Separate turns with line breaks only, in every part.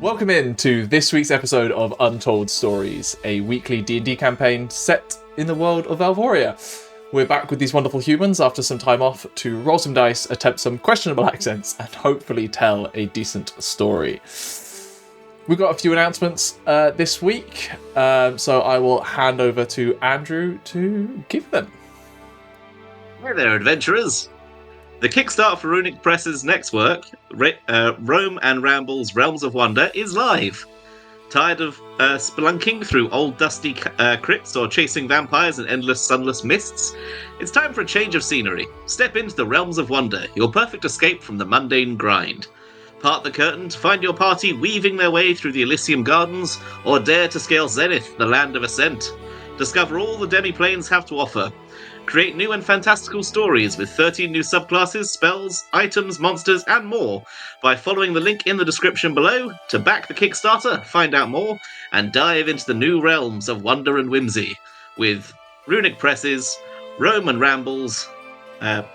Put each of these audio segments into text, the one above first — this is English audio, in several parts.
Welcome in to this week's episode of Untold Stories, a weekly D&D campaign set in the world of Alvoria. We're back with these wonderful humans after some time off to roll some dice, attempt some questionable accents, and hopefully tell a decent story. We've got a few announcements this week, so I will hand over to Andrew to give them.
Hi there, adventurers! The Kickstart for Runic Press's next work, Rhoam and Ramble's Realms of Wonder, is live. Tired of spelunking through old dusty crypts or chasing vampires in endless sunless mists? It's time for a change of scenery. Step into the Realms of Wonder, your perfect escape from the mundane grind. Part the curtain to find your party weaving their way through the Elysium Gardens, or dare to scale Zenith, the land of ascent. Discover all the demi-planes have to offer. Create new and fantastical stories with 13 new subclasses, spells, items, monsters, and more by following the link in the description below to back the Kickstarter, find out more, and dive into the new realms of wonder and whimsy with Runic Presses, Rhoam and Ramble's... with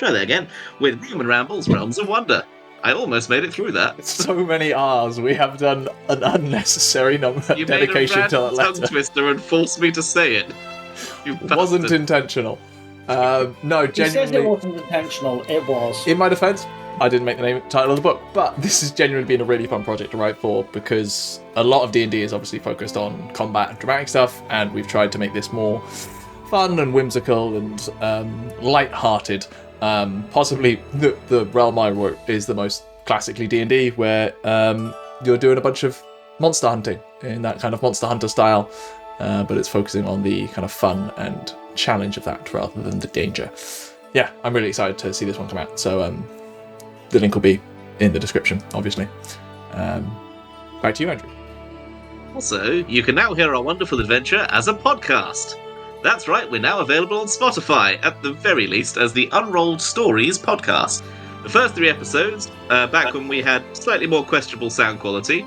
Rhoam and Ramble's Realms of Wonder. I almost made it through that.
So many R's. We have done an unnecessary number of dedication to that letter.
You made a random tongue twister and forced me to say it.
It wasn't intentional. No, genuinely.
He says it wasn't intentional. It was.
In my defense, I didn't make the title of the book, but this has genuinely been a really fun project to write for because a lot of D&D is obviously focused on combat and dramatic stuff, and we've tried to make this more fun and whimsical and light-hearted. Possibly the realm I wrote is the most classically D&D, where you're doing a bunch of monster hunting in that kind of Monster Hunter style. But it's focusing on the kind of fun and challenge of that rather than the danger. Yeah, I'm really excited to see this one come out. So the link will be in the description, obviously. Back to you, Andrew.
Also, you can now hear our wonderful adventure as a podcast. That's right, we're now available on Spotify, at the very least, as the Unrolled Stories podcast. The first 3 episodes, back when we had slightly more questionable sound quality,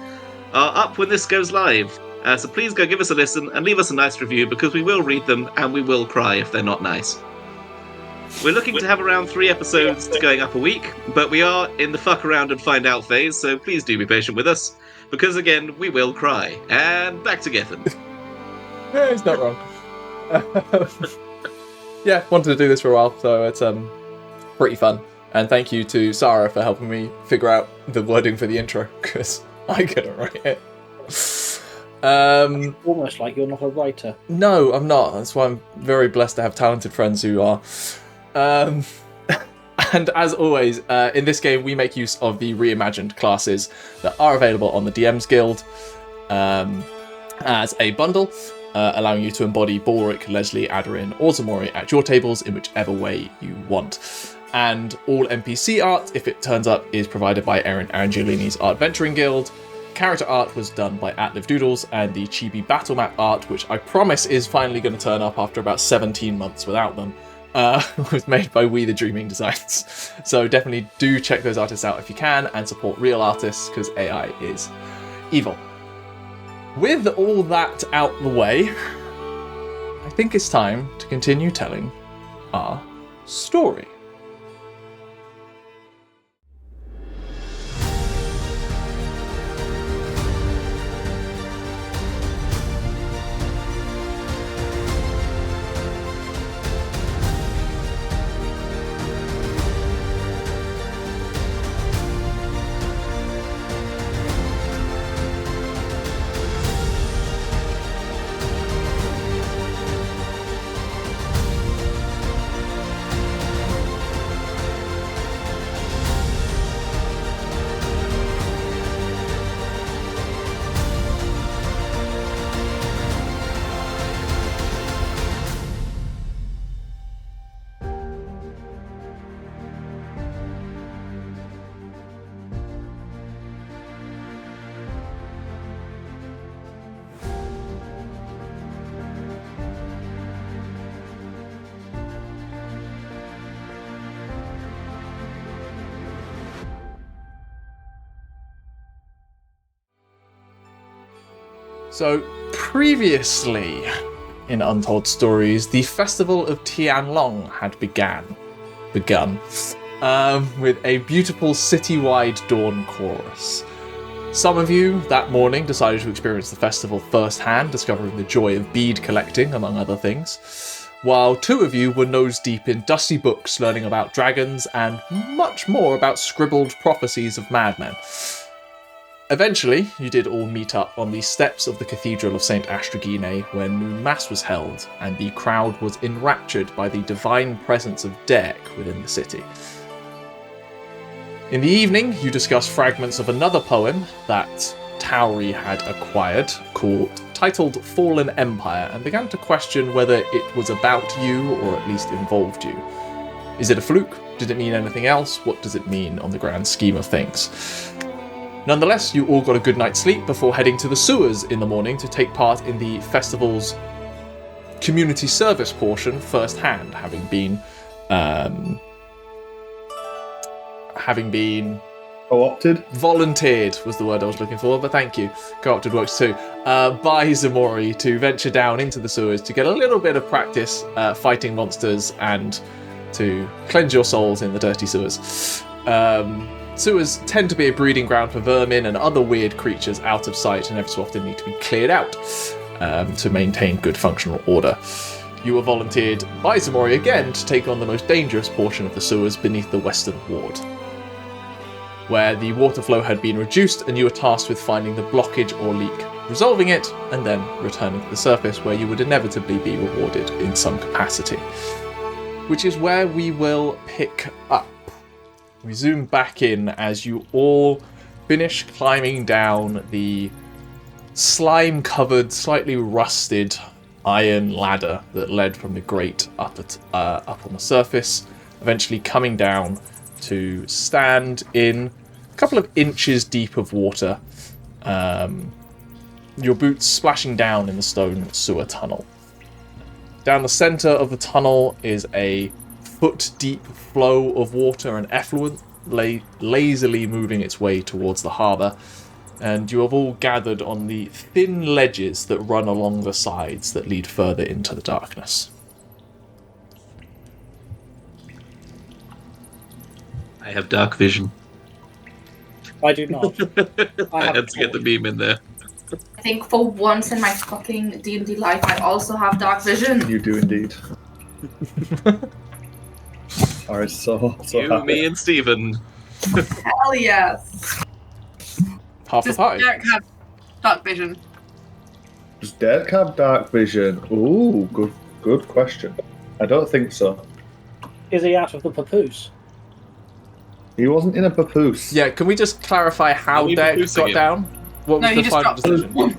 are up when this goes live. So please go give us a listen and leave us a nice review because we will read them and we will cry if they're not nice. We're looking to have around 3 episodes going up a week, but we are in the fuck around and find out phase, so please do be patient with us, because again, we will cry. And back to Gethin.
Yeah, he's not wrong. Yeah, wanted to do this for a while, so it's pretty fun. And thank you to Sarah for helping me figure out the wording for the intro, because I couldn't write it.
Almost like you're not a writer.
No, I'm not. That's why I'm very blessed to have talented friends who are. And as always, in this game, we make use of the Reimagined Classes that are available on the DM's Guild as a bundle, allowing you to embody Balrick, Lesley, Aderyn, or Ximori at your tables in whichever way you want. And all NPC art, if it turns up, is provided by Aderyn Angiolini's Art Venturing Guild. Character art was done by @Live Doodles, and the Chibi battle map art, which I promise is finally going to turn up after about 17 months without them, was made by WeTheDreamingDesigns. So definitely do check those artists out if you can, and support real artists, because AI is evil. With all that out the way, I think it's time to continue telling our story. So, previously in Untold Stories, the Festival of Tianlong had begun, with a beautiful citywide dawn chorus. Some of you that morning decided to experience the festival firsthand, discovering the joy of bead collecting, among other things, while 2 of you were nose deep in dusty books learning about dragons and much more about scribbled prophecies of madmen. Eventually, you did all meet up on the steps of the Cathedral of St. Astragine when noon mass was held, and the crowd was enraptured by the divine presence of Derek within the city. In the evening, you discussed fragments of another poem that Tauri had acquired, titled Fallen Empire, and began to question whether it was about you or at least involved you. Is it a fluke? Did it mean anything else? What does it mean on the grand scheme of things? Nonetheless, you all got a good night's sleep before heading to the sewers in the morning to take part in the festival's community service portion firsthand, having been
co-opted?
Volunteered was the word I was looking for, but thank you. Co-opted works too. By Ximori to venture down into the sewers to get a little bit of practice fighting monsters and to cleanse your souls in the dirty sewers. Sewers tend to be a breeding ground for vermin and other weird creatures out of sight and every so often need to be cleared out to maintain good functional order. You were volunteered by Ximori again to take on the most dangerous portion of the sewers beneath the western ward, where the water flow had been reduced and you were tasked with finding the blockage or leak, resolving it, and then returning to the surface where you would inevitably be rewarded in some capacity. Which is where we will pick up. We zoom back in as you all finish climbing down the slime-covered, slightly rusted iron ladder that led from the grate up on the surface, eventually coming down to stand in a couple of inches deep of water, your boots splashing down in the stone sewer tunnel. Down the centre of the tunnel is a foot-deep flow of water and effluent lazily moving its way towards the harbour, and you have all gathered on the thin ledges that run along the sides that lead further into the darkness.
I have dark vision.
I do not.
I had to get the meme in there.
I think for once in my fucking D&D life, I also have dark vision.
You do indeed. Alright, so
You,
happy.
me, and Stephen.
Hell yes.
Half the
Does
party.
Derek have dark vision?
Does Derek have dark vision? Ooh, good question. I don't think so.
Is he out of the papoose?
He wasn't in a papoose.
Yeah, can we just clarify how
Are we
Derek
producing
got
it?
down? What
No,
was
he
the
just
final
dropped
decision?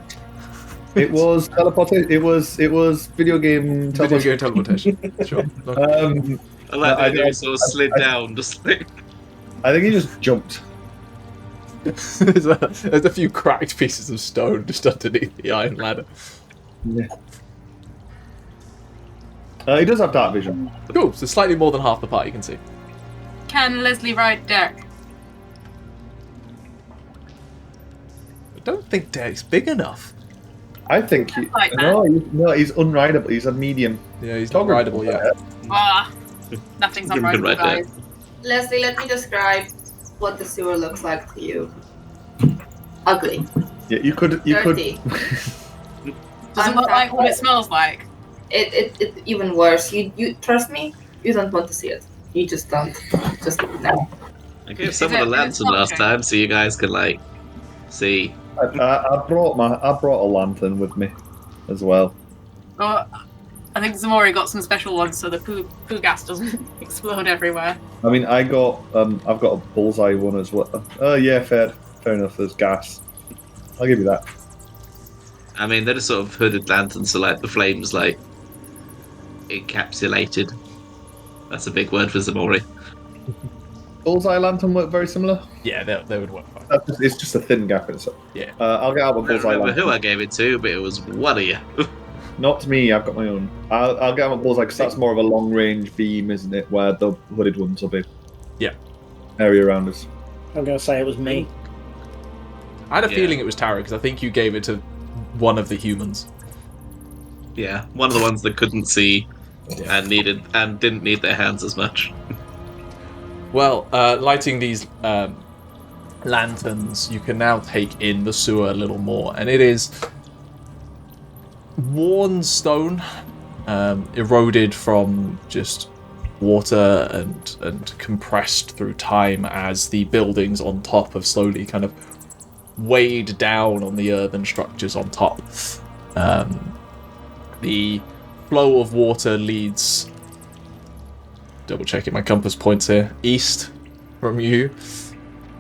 It was teleportation. It was video game
Video game
teleportation.
teleportation. Sure. Okay.
I like the
I
idea
don't-
he sort of slid down, just like...
I think he just jumped.
there's a few cracked pieces of stone just underneath the iron ladder.
Yeah. He does have dark vision.
Cool, so slightly more than half the party can see.
Can Lesley ride Derek?
I don't think Derek's big enough.
I think he.
Like that.
No, he's unrideable. He's a medium.
Yeah, he's not
Togrim
rideable yet.
Ah, nothing's
You can
unrideable,
ride
guys.
Lesley, let me describe what the sewer looks like to you. Ugly.
Yeah, you could.
Dirty.
Does it look like what it smells like?
It even worse. You trust me? You don't want to see it. You just don't. Just no.
I gave
Is
someone a
it
lantern last
okay?
time, so you guys can, like, see.
I brought a lantern with me, as well.
Well, I think Ximori got some special ones so the poo gas doesn't explode everywhere.
I mean, I've got a bullseye one as well. Oh yeah, fair enough. There's gas. I'll give you that.
I mean, they're just sort of hooded lanterns, so, like, the flames, like, encapsulated. That's a big word for Ximori.
Bullseye lantern work very similar.
Yeah, they would work fine.
It's just a thin gap in itself.
Yeah.
I'll get out a
I don't
bullseye
remember
lantern.
who I gave it to, but it was one of you.
Not me. I've got my own. I'll get out a bullseye because that's more of a long range beam, isn't it? Where the hooded ones will be.
Yeah.
Area around us.
I'm going to say it was me.
I had a
Yeah.
feeling it was Tauri because I think you gave it to one of the humans.
Yeah, one of the ones that couldn't see
Yeah.
and didn't need their hands as much.
Well, lighting these lanterns, you can now take in the sewer a little more, and it is worn stone, eroded from just water and compressed through time as the buildings on top have slowly kind of weighed down on the earthen structures on top. The flow of water leads, double checking my compass points here, east from you.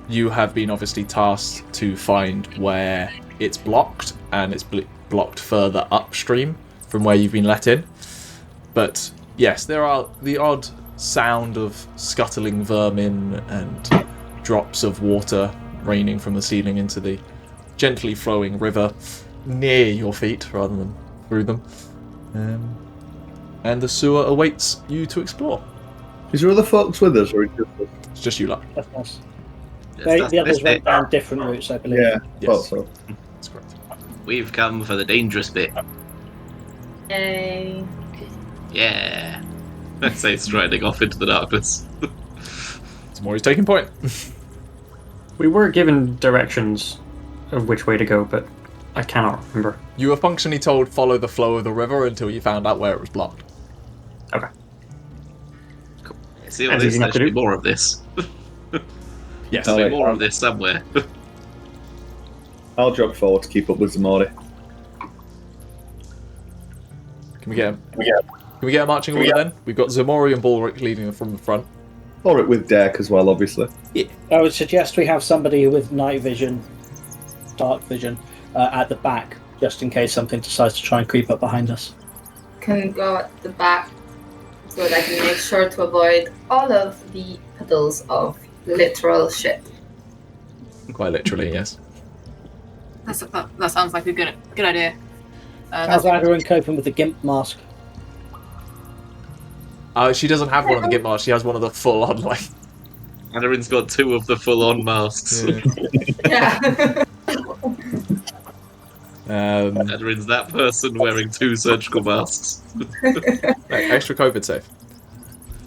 You have been obviously tasked to find where it's blocked, and it's blocked further upstream from where you've been let in. But yes, there are the odd sound of scuttling vermin and drops of water raining from the ceiling into the gently flowing river near your feet rather than through them. And the sewer awaits you to explore.
Is there other folks with us, or is it just us?
It's just you lot.
That's nice.
Yes,
The others
this
went
bit.
down different routes, I believe.
Yeah,
Yes.
thought so.
That's correct.
We've come for the dangerous bit.
Yay.
Yeah. Let's say striding off into the darkness.
Ximori's taking point.
We were given directions of which way to go, but I cannot remember.
You were functionally told follow the flow of the river until you found out where it was blocked.
Okay.
See all
As
this?
easy enough
There
to
should be
do.
more of this.
Yes.
Oh,
There'll
wait.
be more of this somewhere.
I'll jog forward to keep up with Ximori.
Can we get a marching order then? We've got Ximori and Balrick leading them from the front.
Or it with Derek as well, obviously.
I would suggest we have somebody with night vision, dark vision, at the back, just in case something decides to try and creep up behind us.
Can go at the back so that I can make sure to avoid all of the puddles of literal shit.
Quite literally, yes.
That sounds like a good idea.
How's Aderyn coping with the gimp mask?
She doesn't have one of the gimp masks. She has one of the full-on, like...
Aderyn's got two of the full-on masks.
Yeah.
Yeah.
Aderyn's that person wearing two surgical masks.
Extra COVID safe.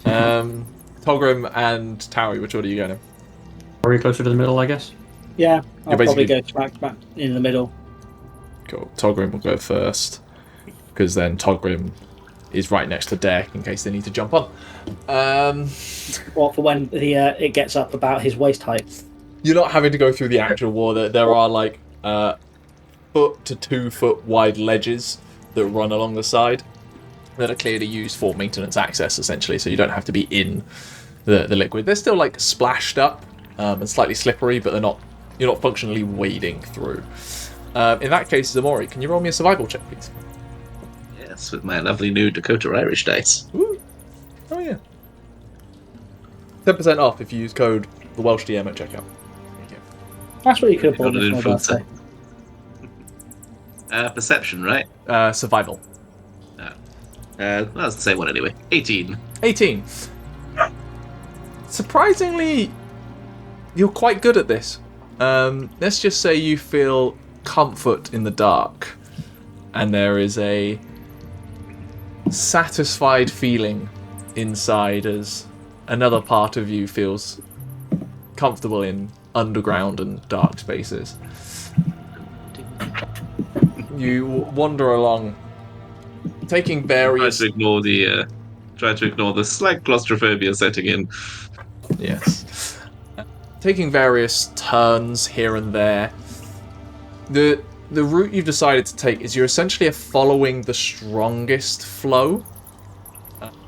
Togrim and Tauri, which order are you going in?
Are we closer to the middle, I guess?
Yeah, I'll probably
basically-
go smack in the middle.
Cool. Togrim will go first, because then Togrim is right next to Derek in case they need to jump on.
What for when it gets up about his waist height?
You're not having to go through the actual wall. There are like 1 to 2 foot wide ledges that run along the side that are clearly used for maintenance access, essentially. So you don't have to be in the liquid. They're still like splashed up and slightly slippery, but you're not functionally wading through. In that case, Ximori, can you roll me a survival check, please?
Yes, with my lovely new Dakota Irish dice.
Ooh. Oh yeah. 10% off if you use code the Welsh DM at checkout. Thank you.
That's what you could have bought
Got it
me
in
for my
full
birthday.
Perception, right?
Survival.
That's the same one anyway. 18.
18. Surprisingly, you're quite good at this. Let's just say you feel comfort in the dark, and there is a satisfied feeling inside as another part of you feels comfortable in underground and dark spaces. You wander along, taking various...
Try to ignore the slight claustrophobia setting in.
Yes. Taking various turns here and there. The route you've decided to take is you're essentially following the strongest flow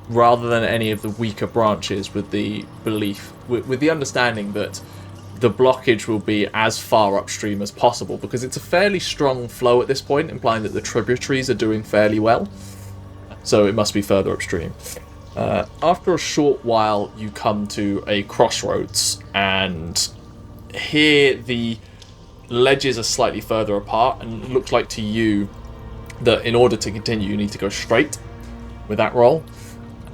rather than any of the weaker branches, with the belief, with the understanding that the blockage will be as far upstream as possible, because it's a fairly strong flow at this point, implying that the tributaries are doing fairly well. So it must be further upstream. After a short while, you come to a crossroads, and here the ledges are slightly further apart, and it looks like to you that in order to continue, you need to go straight with that roll.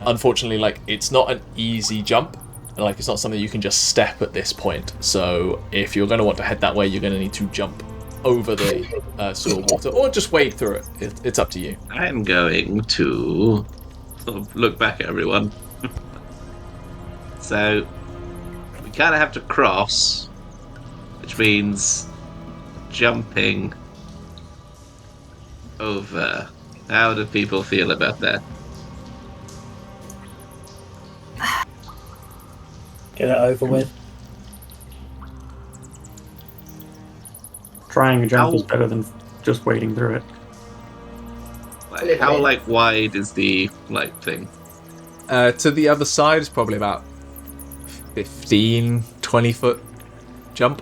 Unfortunately, like, it's not an easy jump, and like, it's not something you can just step at this point. So if you're going to want to head that way, you're going to need to jump over the sewer water, or just wade through it. It's up to you.
I'm going to sort of look back at everyone. So we kind of have to cross which means jumping over. How do people feel about that?
Get it over with.
Trying a jump
How-
is better than just wading through it.
Like, how wide is the thing?
To the other side is probably about 15, 20 foot jump.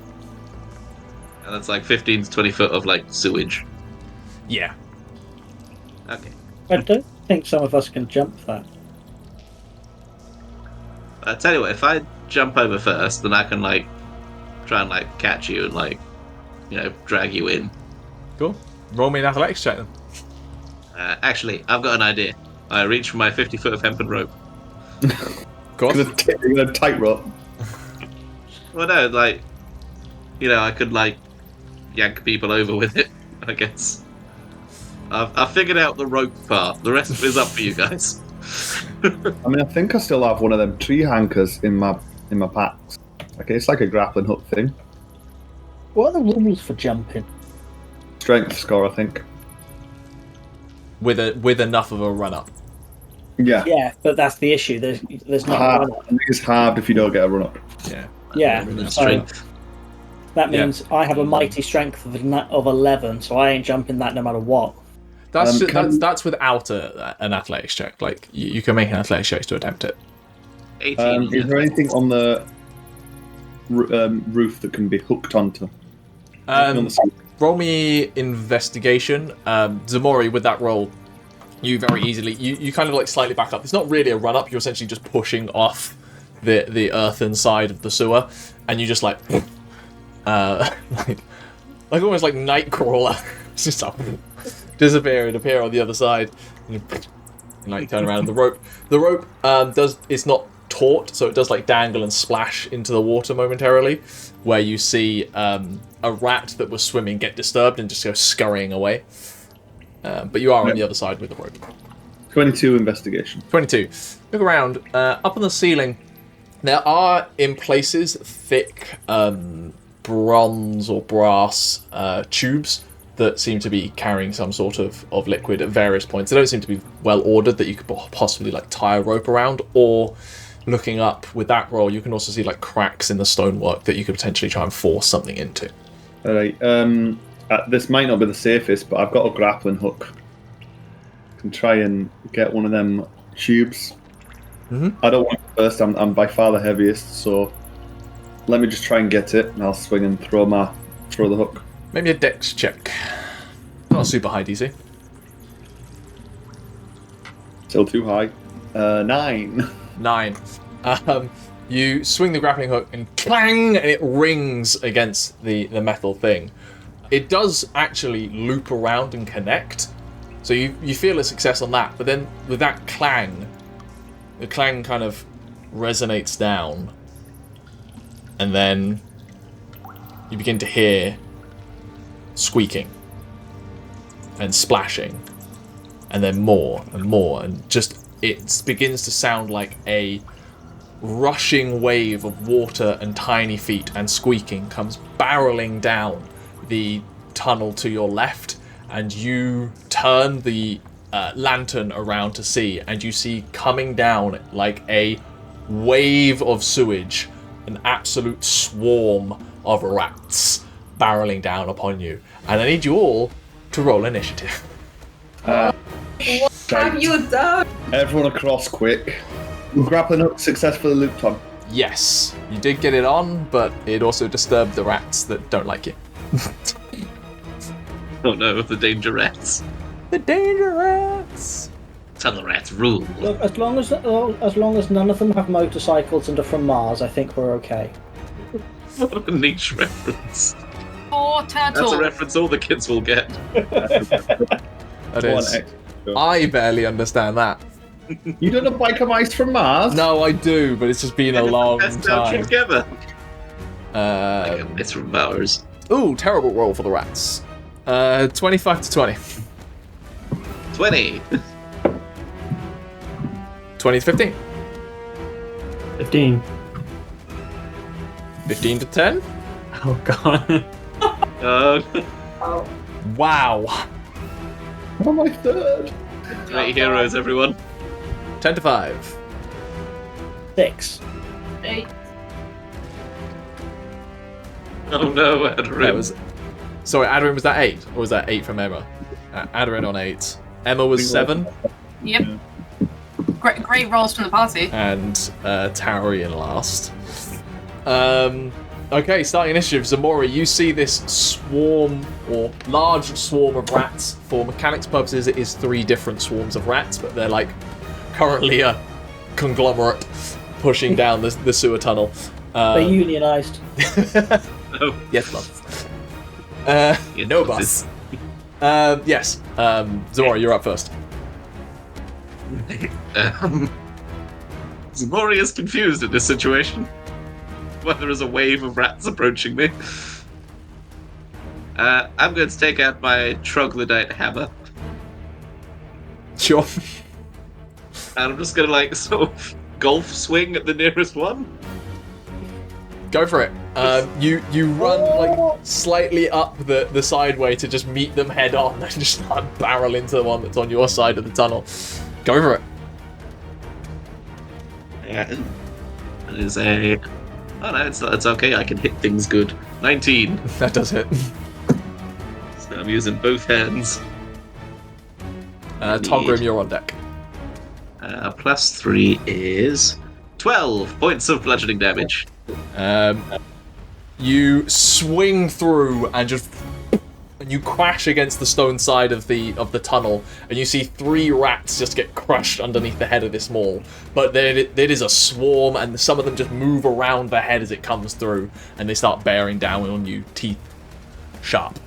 And that's like 15 to 20 foot of sewage.
Yeah.
Okay.
I don't think some of us can jump that.
I tell you what, if I jump over first, then I can try and catch you and drag you in.
Cool. Roll me an athletics check then.
Actually, I've got an idea. I reach for my 50 foot of hempen rope.
Go on.
You're gonna tightrope.
Well, no, I could yank people over with it. I guess. I've figured out the rope part. The rest is up for you guys.
I mean, I think I still have one of them tree hankers in my packs. Okay, it's like a grappling hook thing.
What are the rules for jumping?
Strength score, I think.
With enough of a run up.
Yeah.
Yeah, but that's the issue. There's not
Hard.
a run-up.
I think it's hard if you don't get a run up.
Yeah.
Yeah, so
Strength.
that means I have a mighty strength of 11, so I ain't jumping that no matter what.
That's without an athletics check. You can make an athletics check to attempt it.
18.
Is there anything on the roof that can be hooked onto? On the side?
Roll me investigation. Ximori, with that roll, you very easily you kind of slightly back up. It's not really a run up. You're essentially just pushing off the earthen side of the sewer, and you just almost like Nightcrawler, just disappear and appear on the other side. And you turn around. And the rope it's not taut, so it does dangle and splash into the water momentarily, where you see a rat that was swimming get disturbed and just go scurrying away. But you are on the other side with the rope.
22 investigation.
22. Look around. Up on the ceiling, there are in places thick bronze or brass tubes that seem to be carrying some sort of liquid at various points. They don't seem to be well ordered that you could possibly tie a rope around, or looking up with that roll, you can also see cracks in the stonework that you could potentially try and force something into.
All right. This might not be the safest, but I've got a grappling hook. I can try and get one of them tubes.
Mm-hmm.
I don't want it first. I'm by far the heaviest, so let me just try and get it, and I'll swing and throw the hook.
Maybe a dex check. Not a super high DC.
Still too high. 9.
9. You swing the grappling hook and clang, and it rings against the metal thing. It does actually loop around and connect, so you feel a success on that. But then with that clang, the clang kind of resonates down, and then you begin to hear squeaking and splashing, and then more and more, and just it begins to sound like a rushing wave of water and tiny feet and squeaking comes barreling down the tunnel to your left, and you turn the lantern around to see, and you see coming down like a wave of sewage, an absolute swarm of rats barreling down upon you. And I need you all to roll initiative.
What have you done?
Everyone across quick. Grappling hook successfully looped on.
Yes, you did get it on, but it also disturbed the rats that don't like you.
Oh no, the danger rats.
The danger rats!
Tell the rats rule.
Look, as long as none of them have motorcycles and are from Mars, I think we're okay.
What a niche reference.
Four
That's
turtles.
a reference all the kids will get.
That is. I barely understand that.
You don't know Biker Mice from Mars?
No, I do, but it's just been a long
Best
time.
together. It's from Bowers.
Ooh, terrible roll for the rats. 25 to 20.
20.
20 to 15.
15.
15 to 10.
Oh god.
Oh,
Wow.
Oh, my third.
Great heroes, everyone.
10 to 5.
6.
8.
Oh no,
That
Aderyn.
was. Sorry, Aderyn, was that 8? Or was that 8 from Emma? Aderyn on 8. Emma was 7.
Yep. Great rolls from the party.
And Tauri in last. Okay, starting initiative. Ximori, you see this swarm, or large swarm of rats. For mechanics purposes, it is 3 different swarms of rats, but they're like currently a conglomerate pushing down the sewer tunnel.
They're unionised.
Oh,
Yes, boss.
yes,
No
bosses.
boss. Yes. Ximori, you're up first.
Ximori is confused at this situation. When there is a wave of rats approaching me. I'm going to take out my troglodyte hammer.
Sure.
And I'm just going to, like, sort of golf swing at the nearest one.
Go for it. You run like slightly up the sideway to just meet them head on and just start barrel into the one that's on your side of the tunnel. Go for it.
Yeah. It is a... Oh no, it's okay, I can hit things good. 19.
That does hit.
So I'm using both hands.
Togrim, you're on deck.
+3 is 12 points of bludgeoning damage.
You swing through and you crash against the stone side of the tunnel, and you see 3 rats just get crushed underneath the head of this maul. But there is a swarm, and some of them just move around the head as it comes through, and they start bearing down on you, teeth sharp.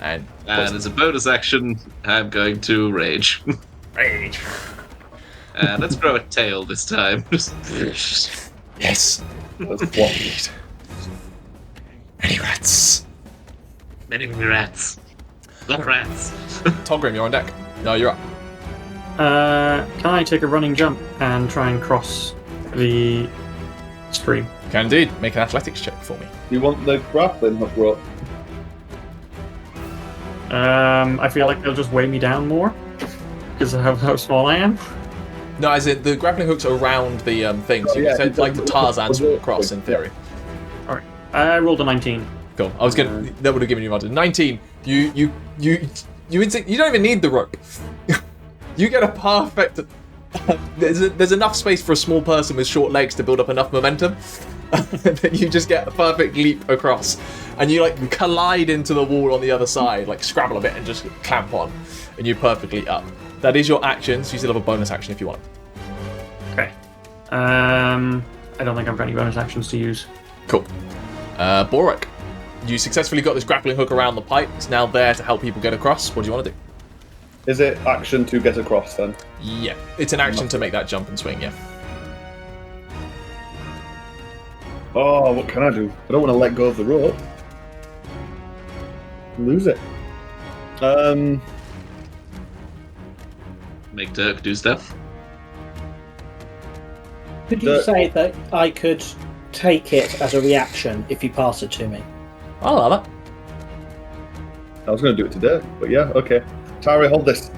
And
as a bonus action, I'm going to rage.
rage.
Let's grow a tail this time.
Yes.
That's what.
Many rats.
Many rats. Love rats.
Togrim, you're on deck. No, you're up.
Can I take a running jump and try and cross the stream?
Can indeed. Make an athletics check for me.
You want the grappling hook rope?
I feel like they'll just weigh me down more because of how small I am.
No, as in the grappling hook's around the thing, so you
yeah,
can
it
like the
doesn't-
Tarzan swing across in theory.
Alright. I rolled a 19.
Cool. I was gonna. That would have given you advantage. 19. You don't even need the rope. You get a perfect. There's enough space for a small person with short legs to build up enough momentum that you just get a perfect leap across, and you like collide into the wall on the other side, like scrabble a bit and just clamp on, and you're perfectly up. That is your action. So you still have a bonus action if you want.
Okay. I don't think I've got any bonus actions to use.
Cool. Balrick, you successfully got this grappling hook around the pipe. It's now there to help people get across. What do you want to do?
Is it action to get across then?
Yeah, it's an action to make that jump and swing, yeah.
Oh, what can I do? I don't want to let go of the rope. Lose it.
Make Dirk do stuff.
Could you say that I could take it as a reaction if you pass it to me?
I'll allow that.
I was going to do it today, but yeah, okay. Tauri, hold this.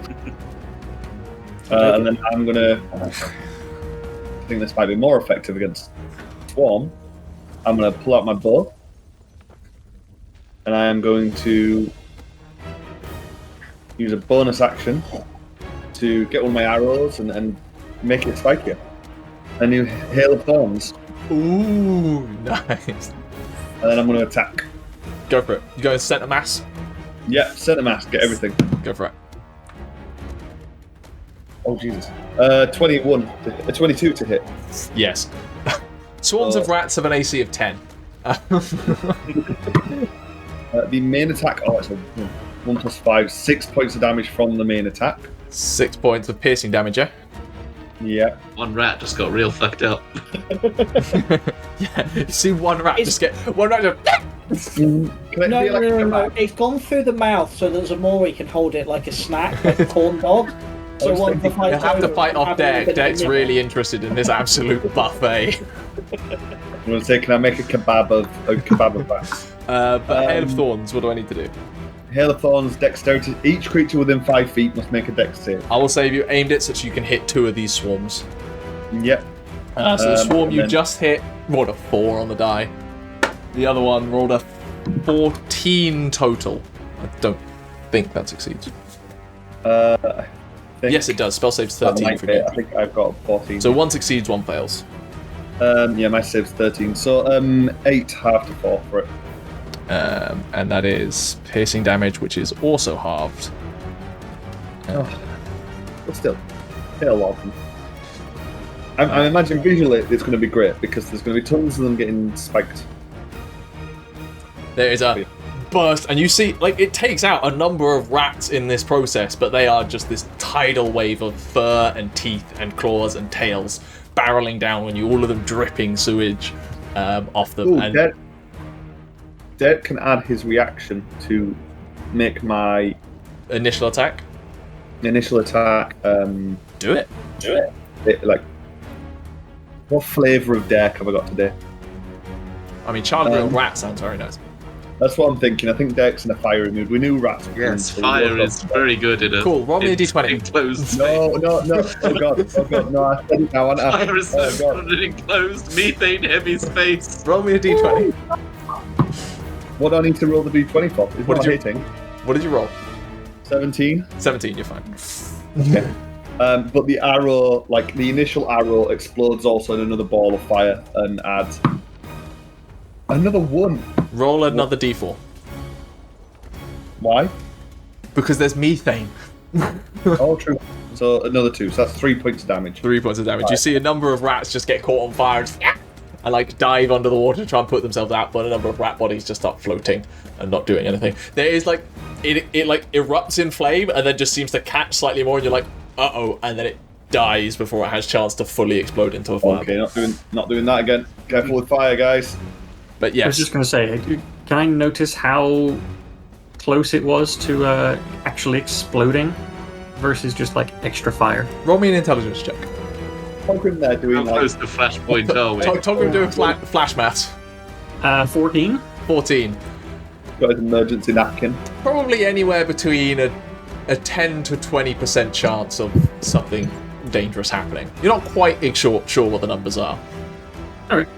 And then I'm going to... I think this might be more effective against Swarm. I'm going to pull out my bow. And I am going to use a bonus action to get one of my arrows and make it spike you. And you hail of thorns.
Ooh, nice.
And then I'm going to attack.
Go for it. You go in centre mass.
Yeah, center mass, get everything.
Go for it.
Oh, Jesus. 22 to hit.
Yes. Swarms of rats have an AC of 10.
The main attack, it's a 1 + 5, 6 points of damage from the main attack.
6 points of piercing damage, yeah?
Yeah.
One rat just got real fucked up.
Yeah, you see one rat just get... One rat just...
Can it
No,
be like a
no.
kebab?
It's gone through the mouth so that Ximori can hold it like a snack, like a corn dog. So
was
one
thinking
fight
You'll have to
over,
fight off
have a little
Deck.
bit of
Deck's
a
really interested in this absolute buffet.
I'm going to say, can I make a kebab of rats?
But Hail of Thorns, what do I need to do?
Hail of Thorns, dexterity. Each creature within 5 feet must make a dex save.
I will save you aimed it so you can hit 2 of these swarms.
Yep.
So the swarm you
then-
just hit rolled a 4 on the die. The other one rolled a 14 total. I don't think that succeeds.
I think
Yes, it does. Spell save's
that
13
might
for
be
me.
it. I think I've got 14.
So 1 succeeds, 1 fails.
Yeah, my save's 13. So 8 half to 4 for it.
And that is piercing damage, which is also halved.
But still, hit a lot of them. I imagine visually it's going to be great because there's going to be tons of them getting spiked.
There is a burst, and you see, like, it takes out a number of rats in this process, but they are just this tidal wave of fur and teeth and claws and tails barreling down on you, all of them dripping sewage off them.
Ooh,
and
Derek can add his reaction to make my
initial attack.
initial attack.
Do it.
Like, what flavour of Derek have I got today?
I mean, charred grilled rat sounds very nice.
That's what I'm thinking. I think Derek's in a fiery mood. We knew rats. were
Yes,
coming, so we
fire
both
is
got-
very good in a
Cool, roll me a
in
d20.
enclosed space.
No. Oh god, no. I said it now. aren't I?
Fire is so
Oh, God.
good in an enclosed methane-heavy space.
Roll me a d20.
What do I need to roll the d20 for? Is
What
what
did you-
hitting?
What did you roll?
17.
17, you're fine.
Okay. But the arrow, like the initial arrow, explodes also in another ball of fire and adds another 1.
Roll another d4.
Why?
Because there's methane.
Oh, true. So another 2. So that's 3 points of damage.
3 points of damage. You see a number of rats just get caught on fire and like dive under the water to try and put themselves out, but a number of rat bodies just start floating and not doing anything. There is like it like erupts in flame and then just seems to catch slightly more, and you're like, uh-oh, and then it dies before it has chance to fully explode into a fire.
Okay, not doing that again. Careful with fire, guys.
But
I was
yes,
just going to say, can I notice how close it was to actually exploding versus just like extra fire?
roll me an intelligence check.
Togrim there
How
doing like
close to Flashpoint are we?
Togrim doing flash maths.
14.
14.
got his emergency napkin.
Probably anywhere between a 10 to 20% chance of something dangerous happening. You're not quite sure what the numbers are.
Alright.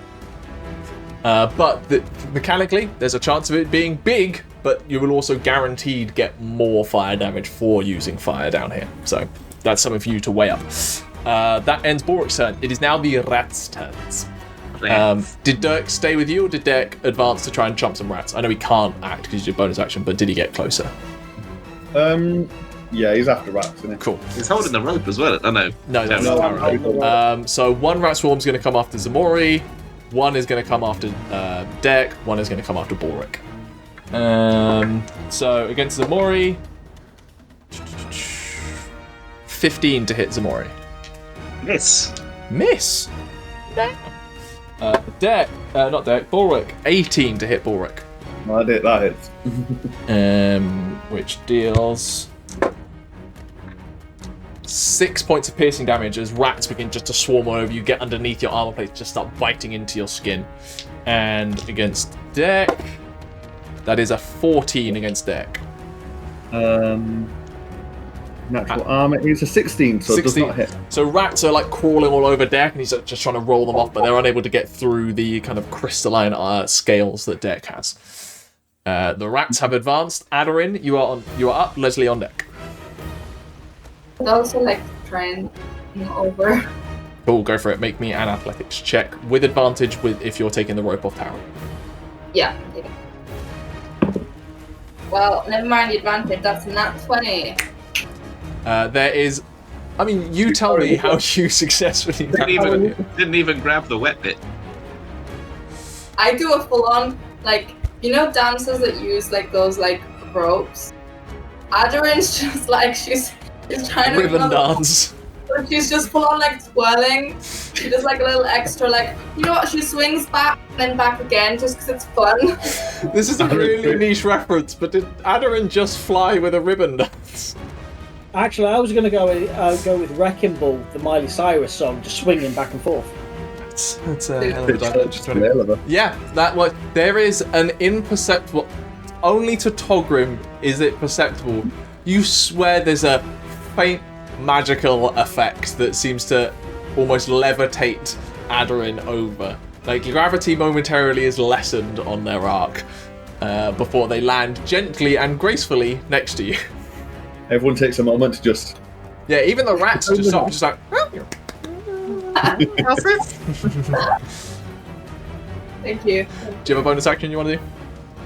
But mechanically, there's a chance of it being big, but you will also guaranteed get more fire damage for using fire down here. So that's something for you to weigh up. That ends Balrick's turn. It is now the rats' turns. Did Dirk stay with you, or did Dirk advance to try and chomp some rats? I know he can't act because he's your bonus action, but did he get closer?
Yeah, he's after rats, isn't he?
Cool.
He's holding the rope as well. Oh no.
No, that's
No,
Tauri. So one rat swarm's going to come after Ximori, one is going to come after Dirk, one is going to come after Balrick. So against Ximori, 15 to hit Ximori.
Miss.
Miss. Dirk, not Dirk, Balrick, 18 to hit Balrick.
No, that hits.
Which deals 6 points of piercing damage as rats begin just to swarm all over you, get underneath your armor plates, just start biting into your skin. And against Dirk, that is a 14 against Dirk.
Natural armor is a 16, so it does
16.
not hit.
So rats are like crawling all over Dirk, and he's just trying to roll them off, but they're unable to get through the kind of crystalline scales that Dirk has. The rats have advanced. Aderyn, you are up. Lesley on deck.
I'd also like to try and over.
Cool, go for it. Make me an athletics check with advantage if you're taking the rope off Tauri.
Yeah. Well, never mind the advantage. That's a nat 20.
There is. I mean, you tell me how you successfully.
Didn't even grab the wet bit.
I do a full-on, like, you know, dancers that use like those like ropes. Aderyn's just like she's trying to
Ribbon dance.
But she's just full on like twirling. She does like a little extra, like, you know what? She swings back and then back again just because it's fun.
This is a really niche reference, but did Aderyn just fly with a ribbon dance?
Actually, I was going to go with Wrecking Ball, the Miley Cyrus song, just swinging back and forth.
That's a hell of a dimension.
Just an elevator.
Yeah, there is an imperceptible. Only to Togrim is it perceptible. You swear there's a faint magical effect that seems to almost levitate Aderyn over. Like gravity momentarily is lessened on their arc before they land gently and gracefully next to you.
Everyone takes a moment to just.
Yeah, even the rats just stop, just like.
Thank you.
Do you have a bonus action you want to do?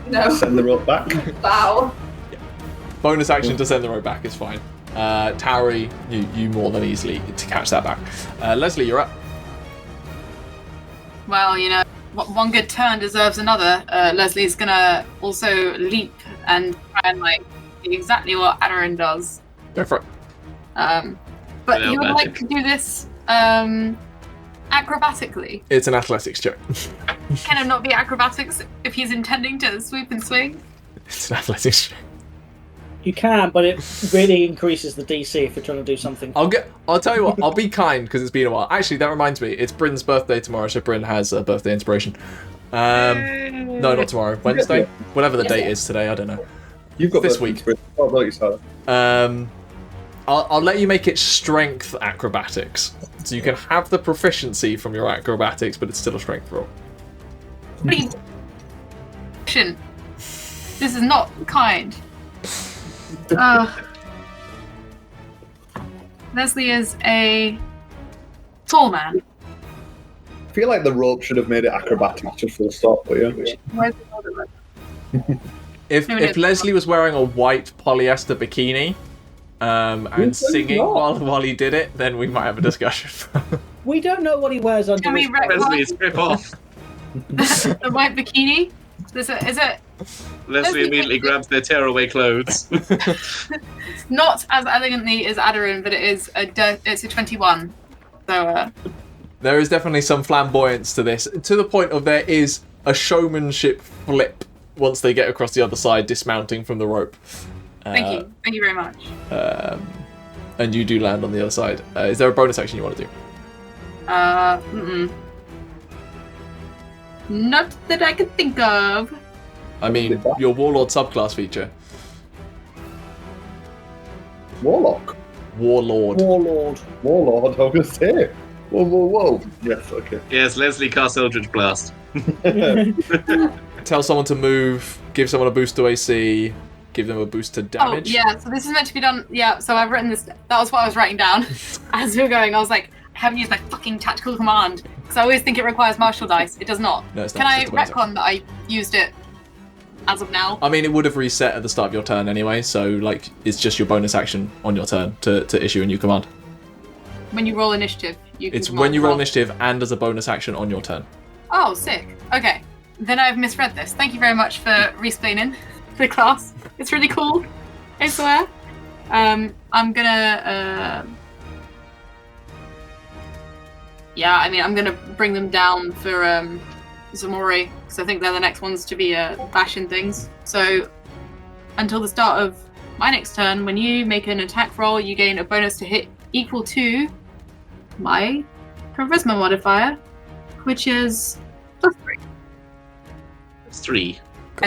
No.
Send the rope back.
Wow.
Bonus action to send the rope back is fine. Tauri, you more than easily to catch that back. Lesley, you're up.
Well, one good turn deserves another. Leslie's gonna also leap and try and do exactly what Aderyn does.
Go for it.
But you would like to do this acrobatically.
It's an athletics check.
Can it not be acrobatics if he's intending to swoop and swing?
It's an athletics check.
You can, but it really increases the DC if you're trying to do something.
I'll tell you what. I'll be kind because it's been a while. Actually, that reminds me. It's Bryn's birthday tomorrow, so Bryn has a birthday inspiration. No, not tomorrow. Wednesday, whatever the date is today. I don't know.
You've got
this week. I'll let you make it strength acrobatics, so you can have the proficiency from your acrobatics, but it's still a strength roll.
Please. This is not kind. Lesley is a tall man.
I feel like the rope should have made it acrobatics just for the start, but yeah.
Where's the other
If Lesley was wearing a white polyester bikini and singing while he did it, then we might have a discussion.
We don't know what he wears under
Can we
his
Lesley, strip off.
the white bikini? Is it
Lesley immediately grabs their tearaway clothes.
not as elegantly as Aderyn, but it's a 21. So
there is definitely some flamboyance to this, to the point of there is a showmanship flip once they get across the other side, dismounting from the rope.
Thank you very much.
And you do land on the other side. Is there a bonus action you want to do?
Not that I can think of.
I mean, your Warlord subclass feature.
Warlock?
Warlord.
Warlord,
I was going to say. Whoa. Yes, okay.
Yes, Lesley casts Eldritch Blast.
Tell someone to move, give someone a boost to AC, give them a boost to damage.
Oh, yeah, so this is meant to be done. Yeah, so I've written this. That was what I was writing down as we were going. I was like, I haven't used my fucking tactical command. Because I always think it requires martial dice. It does not.
No, it's not.
Can I retcon that I used it as of now?
I mean, it would have reset at the start of your turn anyway, so it's just your bonus action on your turn to issue a new command.
When you roll initiative,
It's when you roll initiative and as a bonus action on your turn.
Oh, sick. Okay. Then I've misread this. Thank you very much for re-explaining the class. It's really cool, I swear. I'm gonna... Yeah, I mean, I'm gonna bring them down for Ximori, because I think they're the next ones to be bashing things. So, until the start of my next turn, when you make an attack roll, you gain a bonus to hit equal to my charisma modifier, which is +3.
It's 3.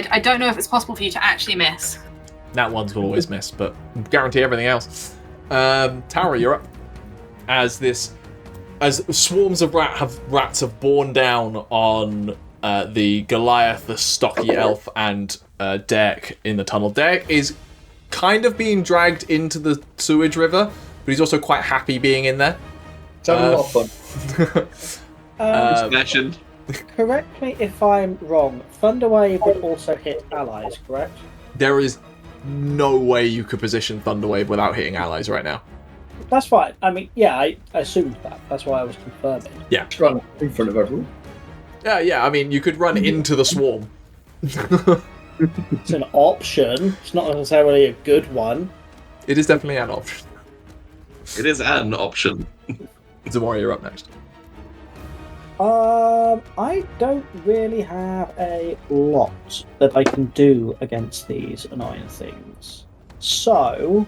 I don't know if it's possible for you to actually miss.
That ones will always miss, but guarantee everything else. Tauri, you're up. As swarms of rats have borne down on the Goliath, the stocky elf, and Derek in the tunnel. Derek is kind of being dragged into the sewage river, but he's also quite happy being in there.
It's having a lot of fun.
Smashing.
correct me if I'm wrong. Thunderwave would also hit allies, correct?
There is no way you could position Thunderwave without hitting allies right now.
That's fine. I mean, yeah, I assumed that. That's why I was confirming.
Yeah.
Just run in front of everyone.
Yeah. I mean, you could run into the swarm.
It's an option. It's not necessarily a good one.
It is definitely an option.
It is an option.
Ximori, you're up next.
I don't really have a lot that I can do against these annoying things. So,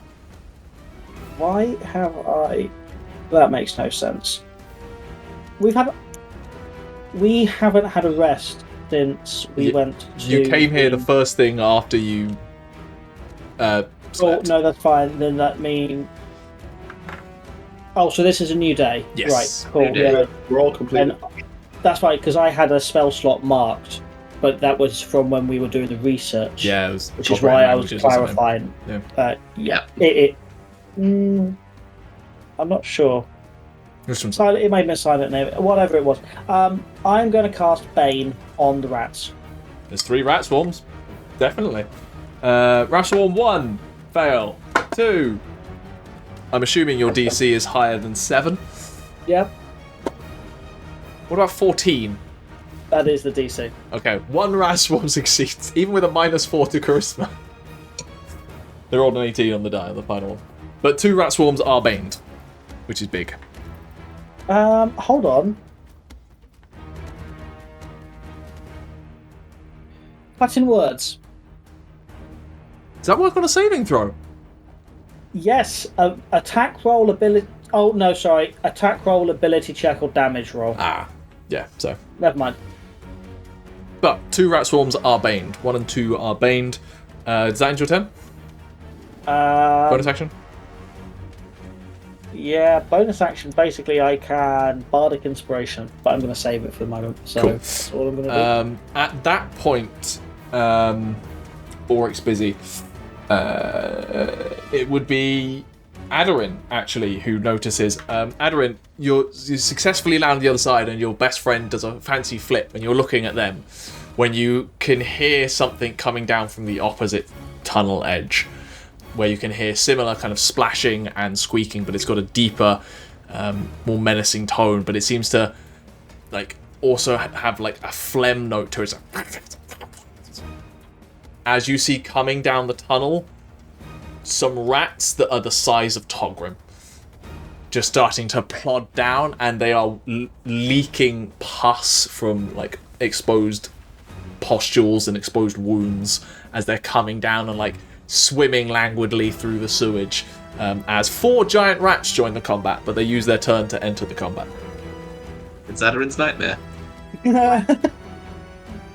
why have I... That makes no sense. We've had we haven't had a rest since we went to...
You came here the first thing after you
Oh,
slept.
no, that's fine. Then that means... Oh, so this is a new day.
Yes.
Right, cool.
New day.
Yeah,
We're all completely.
and that's right, because I had a spell slot marked, but that was from when we were doing the research.
Yeah, it was
Which is
copyright
why I was
languages or something.
clarifying.
Yeah.
Yeah. I'm not sure.
Just from
Silent, it may have been silent name, whatever it was. I'm going to cast Bane on the rats.
There's 3 rat swarms. Definitely. Rat swarm 1. Fail. 2. I'm assuming your DC is higher than 7.
Yep,
What about 14?
that is the DC.
Okay, 1 rat swarm succeeds, even with a -4 to charisma. They rolled an 18 on the die on the final one. But 2 rat swarms are baned, which is big.
Hold on. Latin words.
Does that work on a saving throw?
Yes, attack roll ability. Oh no, sorry. Attack roll ability check or damage roll.
Ah, yeah, so.
Never mind.
But 2 rat swarms are baned. 1 and 2 are baned. Does that end your turn? Bonus action?
Yeah, bonus action. Basically, I can Bardic Inspiration, but I'm going to save it for the moment. So
Cool.
that's all I'm going to do.
At that point, Ulrich's busy. It would be Aderyn, actually, who notices. Aderyn, you successfully land the other side, and your best friend does a fancy flip, and you're looking at them when you can hear something coming down from the opposite tunnel edge, where you can hear similar kind of splashing and squeaking, but it's got a deeper, more menacing tone. But it seems to like also have like a phlegm note to it. It's like... As you see coming down the tunnel, some rats that are the size of Togrim, just starting to plod down, and they are leaking pus from like exposed pustules and exposed wounds as they're coming down and like swimming languidly through the sewage. As 4 giant rats join the combat, but they use their turn to enter the combat.
It's Aderyn's nightmare.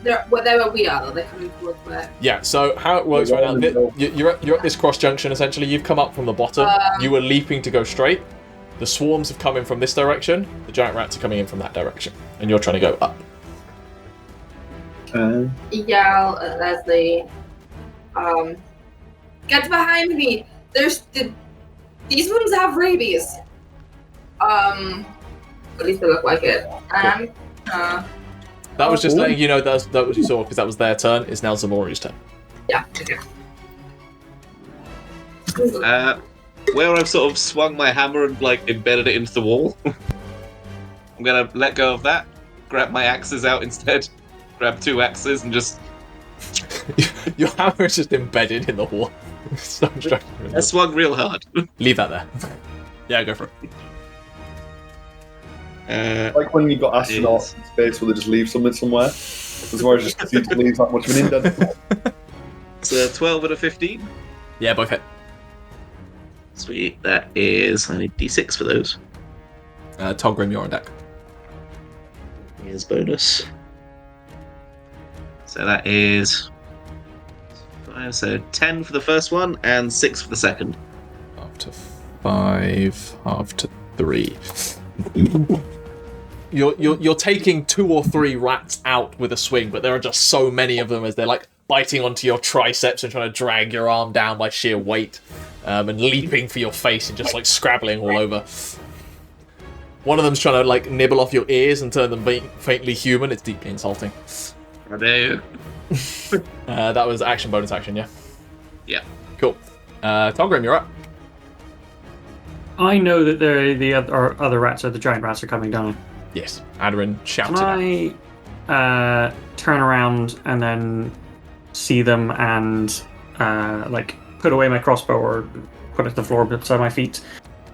They're where we are, though. They're coming towards where.
Yeah, so how it works right now, you're at this cross junction essentially. You've come up from the bottom. You were leaping to go straight. The swarms have come in from this direction. The giant rats are coming in from that direction. And you're trying to go up.
Yell at Lesley. Get behind me! These ones have rabies. At least they look like it. And
That was just letting you know that was what you saw, because that was their turn. It's now Ximori's turn.
yeah, okay.
Where I've sort of swung my hammer and like embedded it into the wall, I'm gonna let go of that, grab my axes out instead, grab 2 axes and just...
Your hammer is just embedded in the wall.
I swung real hard.
Leave that there. Yeah, go for it.
Like when you got astronauts in space where they just leave something somewhere. As far as just proceed to leave that much of an indent.
It's a 12 and a 15.
Yeah, both hit.
Sweet. That is... I need d6 for those.
Togrim, you're on deck.
Here's bonus. So that is... 5, so 10 for the first one and 6 for the second.
Half to 5, half to 3. You're taking 2 or 3 rats out with a swing, but there are just so many of them as they're like biting onto your triceps and trying to drag your arm down by sheer weight, and leaping for your face and just like scrabbling all over. One of them's trying to like nibble off your ears and turn them faintly human. It's deeply insulting.
I do.
That was action, bonus action, yeah?
Yeah.
Cool. Togrim, you're up.
I know that the other rats, or the giant rats, are coming down.
Yes. Aderyn shouted
Can I turn around and then see them and like put away my crossbow or put it to the floor beside my feet,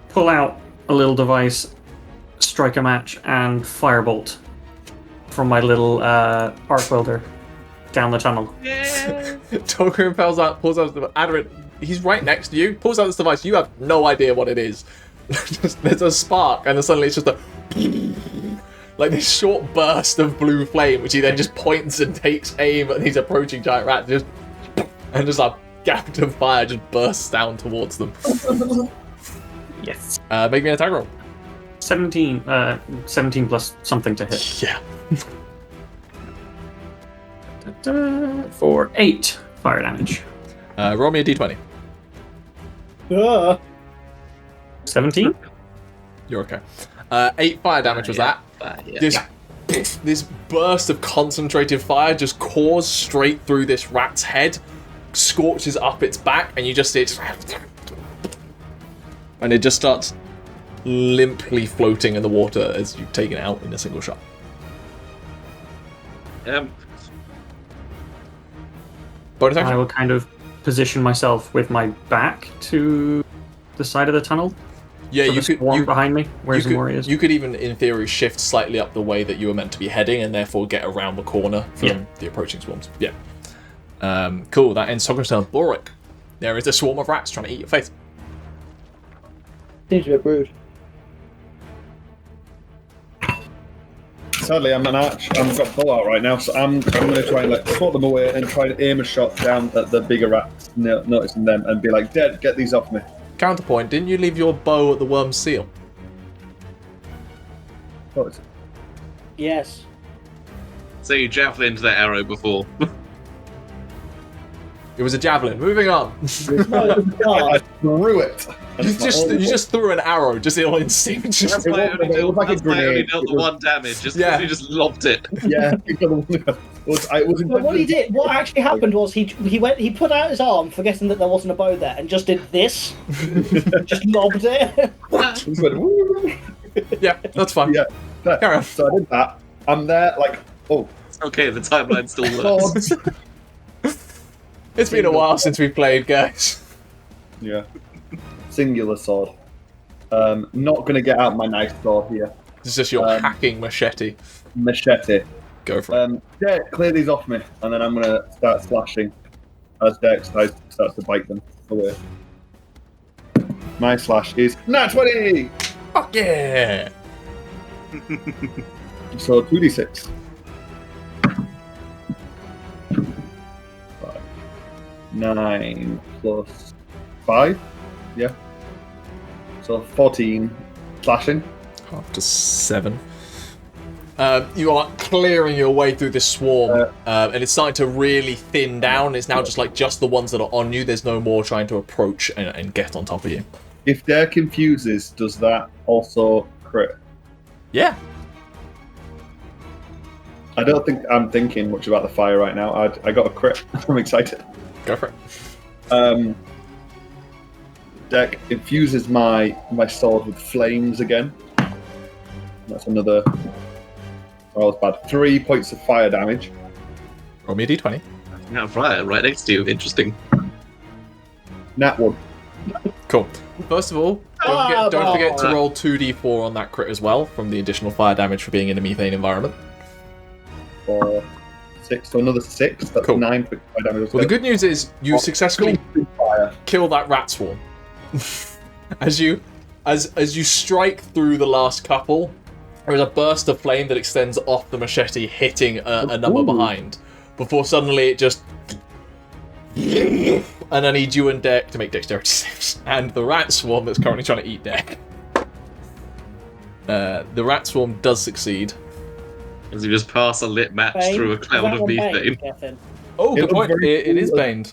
pull out a little device, strike a match, and firebolt from my little arc welder down the tunnel.
Yeah.
Togrim pulls out the Aderyn, he's right next to you, pulls out this device, you have no idea what it is. There's a spark, and then suddenly it's just a... like this short burst of blue flame, which he then just points and takes aim at these approaching giant rats, and just a gap of fire just bursts down towards them.
Yes.
Make me an attack roll.
17 plus something to hit.
Yeah.
For 8 fire damage.
Roll me a d20.
17?
You're okay. 8 fire damage was that. This burst of concentrated fire just cores straight through this rat's head, scorches up its back, and you just see it, and it just starts limply floating in the water as you've taken it out in a single shot. Bonus action?
I will kind of position myself with my back to the side of the tunnel.
Yeah,
you could. Behind me, where Ximori is.
You could even, in theory, shift slightly up the way that you were meant to be heading, and therefore get around the corner from the approaching swarms. Yeah. Cool. That ends Togrim's turn. Balrick. There is a swarm of rats trying to eat your face.
Seems a bit rude.
Sadly, I'm an arch. I've got bow out right now, so I'm going to try and put them away and try to aim a shot down at the bigger rats, noticing them, and be like, "Dead, get these off me."
Counterpoint, didn't you leave your bow at the worm's seal?
What is it?
Yes.
So you javelined that arrow before.
It was a javelin. Moving on.
I threw it.
You just threw an arrow, just on instinct.
That's why I only dealt the one damage, just because you just lobbed it.
Yeah.
But what he did, what actually happened was he put out his arm, forgetting that there wasn't a bow there, and just did this. Just lobbed it.
Yeah, that's fine.
Yeah.
Carry on.
So I did that. I'm there,
It's okay, the timeline still works.
It's been a while since we played, guys.
Yeah. Singular sword. Not going to get out my nice sword here.
This is just your hacking machete.
Machete.
Go for it.
Derek, clear these off me, and then I'm going to start slashing as Derek starts to bite them away. My slash is nat 20!
Fuck yeah!
So 2d6. 9 plus 5. Yeah. So 14 slashing.
Up to 7. You are clearing your way through this swarm, and it's starting to really thin down. It's now just the ones that are on you. There's no more trying to approach and get on top of you.
If they're confuses, does that also crit?
Yeah.
I don't think I'm thinking much about the fire right now. I got a crit. I'm excited.
Go for it.
Deck infuses my sword with flames again. That's another. Oh, it's bad. 3 points of fire damage.
Roll me a d20.
Now fire right next to you. Interesting.
Nat 1.
Cool. First of all, don't forget to roll 2d4 on that crit as well, from the additional fire damage for being in a methane environment.
4, 6, so another 6. That's
cool.
9 points of fire damage.
Well, the good news is you successfully kill that rat swarm. As you strike through the last couple, there is a burst of flame that extends off the machete, hitting a number behind, before suddenly it just... And I need you and Deck to make dexterity saves. And the rat swarm that's currently trying to eat Deck. The rat swarm does succeed.
As you just pass a lit match through a cloud of methane.
Oh, good point. It is baned.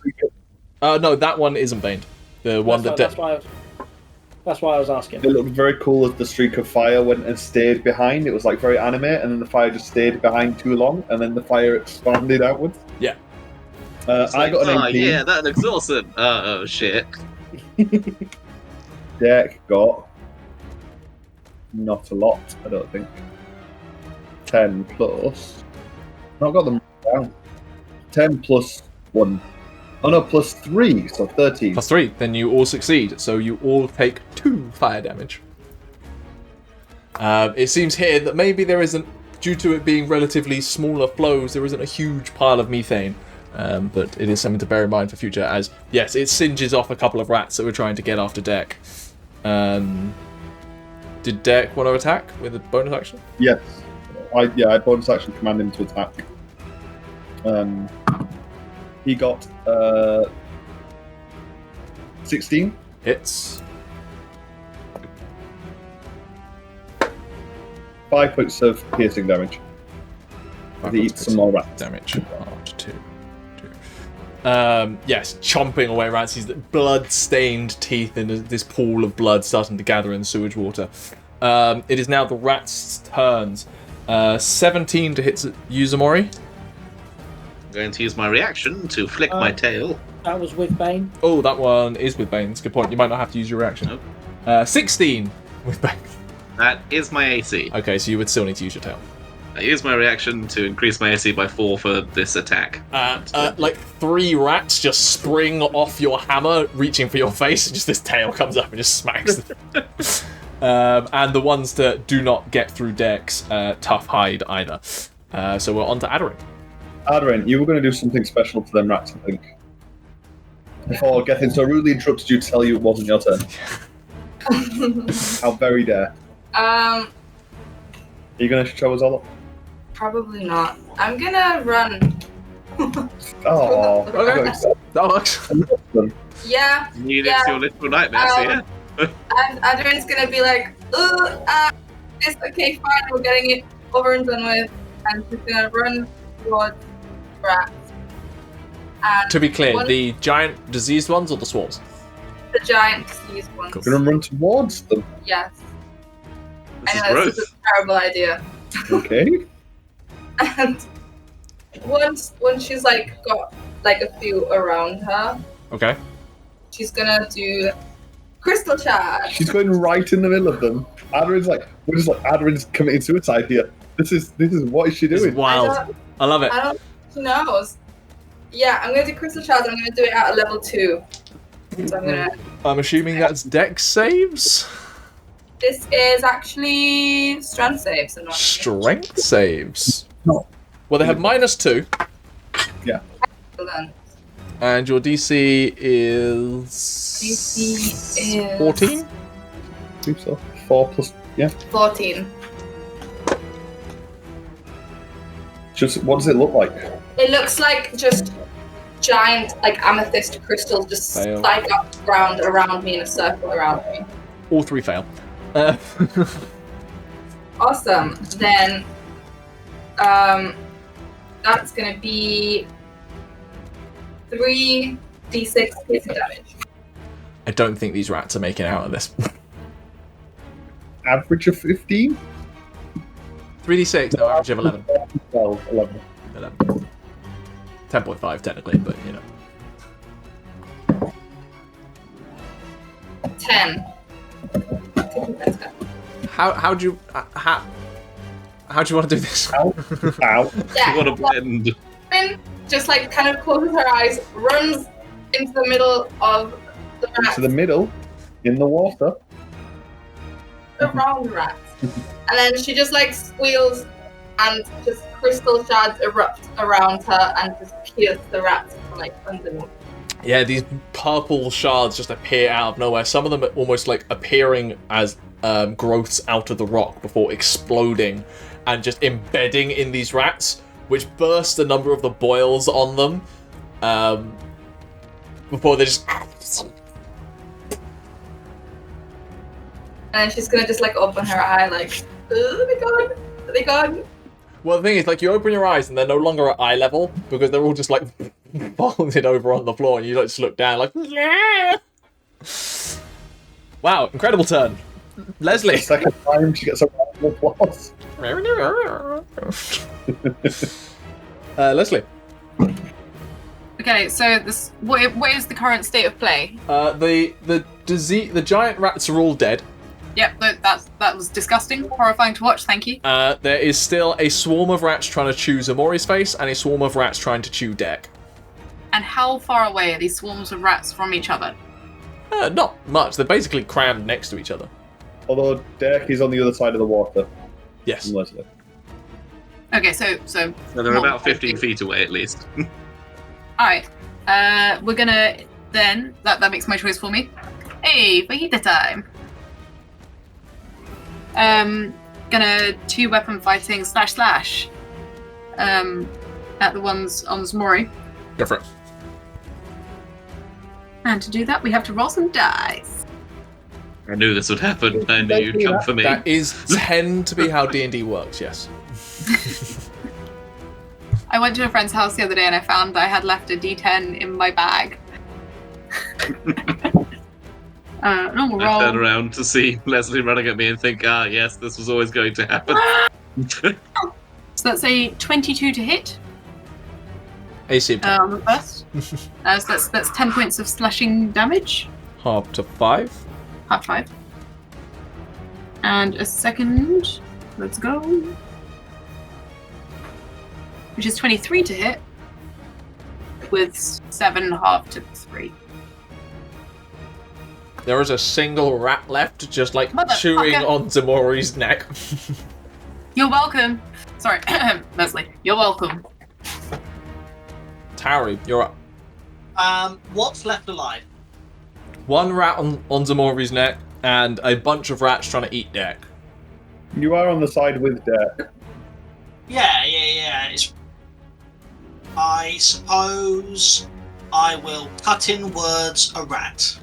No, that one isn't baned. The one that...
That's why I was asking.
It looked very cool as the streak of fire went and stayed behind. It was like very anime, and then the fire just stayed behind too long, and then the fire expanded outwards.
Yeah.
I got an 18.
Yeah, that looks awesome. Oh, shit.
Deck got not a lot, I don't think. 10 plus. No, I've got them down. 10 plus 1. Oh no, plus 3, so 13.
Plus 3, then you all succeed. So you all take 2 fire damage. It seems here that maybe there isn't, due to it being relatively smaller flows, there isn't a huge pile of methane. But it is something to bear in mind for future, as, yes, it singes off a couple of rats that were trying to get after Deck. Did Deck want to attack with a bonus action?
Yes. I bonus action command him to attack. He got 16.
Hits.
5 points of piercing damage. He eats some more rats.
Damage. Yes, chomping away rats. His blood-stained teeth in this pool of blood starting to gather in the sewage water. It is now the rats' turns. 17 to hit you, Ximori.
I'm going to use my reaction to flick my tail.
That was with Bane.
Oh, that one is with Bane. That's a good point. You might not have to use your reaction.
Nope.
16 with Bane.
That is my AC.
Okay, so you would still need to use your tail.
I use my reaction to increase my AC by 4 for this attack.
Like 3 rats just spring off your hammer, reaching for your face, and just this tail comes up and just smacks them. And the ones that do not get through Dex, tough hide either. So we're on to Aderyn.
Aderyn, you were going to do something special to them rats, I think. Before Gethin so rudely interrupted you to tell you it wasn't your turn. How very dare. Are you going to show us all up?
Probably not. I'm gonna run.
Oh,
Okay. That works.
Yeah.
It's your little nightmare, so yeah.
And Aderyn's gonna be like, it's okay, fine, we're getting it over and done with. And she's gonna run towards rats. And
To be clear,
one-
the giant diseased ones or the swarms?
the giant disease ones.
Cool.
You're going to run towards them.
Yes.
This is
I know
growth.
this is a terrible idea.
Okay.
And once she's like got like a few around her,
Okay.
she's gonna do crystal charge.
She's going right in the middle of them. Aderyn's like, we're just like, Aderyn's committing suicide here. This is what is she
This is
doing?
wild. I love it.
I don't. Who knows? Yeah, I'm gonna do crystal charge. I'm gonna do it at a level 2. So I'm gonna.
I'm assuming that's Dex saves?
This is actually strength saves. And not
Strength saves.
No.
Well, they have -2,
Excellent.
and your DC is...
DC is
14?
I think so. 4 plus, yeah.
14.
Just, what does it look like?
It looks like just giant, like amethyst crystals just
Fail.
spike up the ground around me in a circle around me.
All 3 fail.
Awesome. Then, that's gonna be 3d6 piercing damage.
I don't think these rats are making out of this.
Average of 15?
3d6, no, average of 11.
12, 11.
11. 10.5 technically, but you know.
10.
How do you want to do this?
Ow. Ow.
Yeah.
What a blend.
Finn just like kind of closes her eyes, runs into the middle of the rats,
To the middle, in the water.
around the rats. And then she just like squeals and just crystal shards erupt around her and just pierce the rats from like underneath.
Yeah, these purple shards just appear out of nowhere. Some of them are almost like appearing as growths out of the rock before exploding and just embedding in these rats, which burst a number of the boils on them before they just...
And then she's gonna just like open her eye like, are they gone? Are they gone?
Well, the thing is, like, you open your eyes and they're no longer at eye level because they're all just like folded over on the floor, and you just look down like, yeah. Wow, incredible turn, Lesley.
The second time she gets a round of applause.
Leslie.
Okay, so this what is the current state of play?
The giant rats are all dead.
Yep, that was disgusting, horrifying to watch. Thank you.
There is still a swarm of rats trying to chew Ximori's face, and a swarm of rats trying to chew Deck.
And how far away are these swarms of rats from each other?
Not much. They're basically crammed next to each other.
Although Derek is on the other side of the water.
Yes.
from Lesley.
Okay, so
So they're about 15 feet away at least.
Alright. We're gonna then that makes my choice for me. Hey, fajita time. gonna 2-weapon fighting / at the ones on Ximori.
Go for it.
And to do that, we have to roll some dice.
I knew this would happen. I knew you'd come for me.
That is tend to be how D&D works, yes.
I went to a friend's house the other day and I found that I had left a D10 in my bag. Normal roll.
I turn around to see Lesley running at me and think, yes, this was always going to happen.
So that's a 22 to hit.
AC.
On the first. So that's 10 points of slashing damage.
Half to 5.
Half 5. And a second. Let's go. Which is 23 to hit. With 7 half to 3.
There is a single rat left, just like
Motherfucker.
chewing on Ximori's neck.
You're welcome. Sorry, Lesley. You're welcome.
Tauri, you're up.
What's left alive?
One rat on Ximori's neck, and a bunch of rats trying to eat Deck.
You are on the side with Deck.
Yeah. I suppose I will cut in words a rat.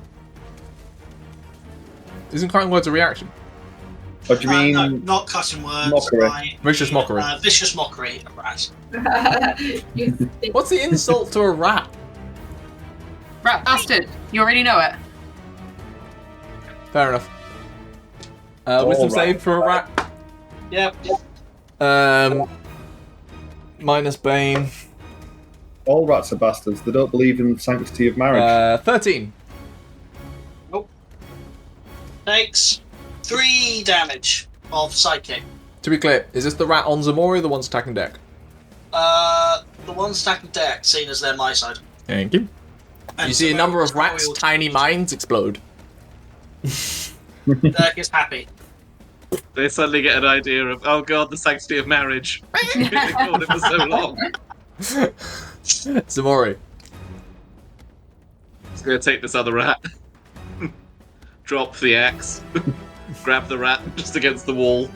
Isn't cutting words a reaction?
What do you mean?
No, not cutting words.
Mockery.
Vicious mockery.
Vicious mockery, a rat.
What's the insult to a rat?
Rat bastard. You already know it.
Fair enough. Wisdom
All
save
right.
for a rat.
Yep.
Minus Bane.
All rats are bastards. They don't believe in the sanctity of marriage.
13.
Takes 3 damage of psychic.
To be clear, is this the rat on Ximori or the ones attacking Deck?
The one stacking deck, seeing as they're my side.
Thank you.
And
You see a number of rats'
will-
tiny minds explode.
Deck is happy.
They suddenly get an idea of, oh god, the sanctity of marriage. We've ignored it for so long.
Ximori.
Just gonna take this other rat. Drop the axe. Grab the rat just against the wall.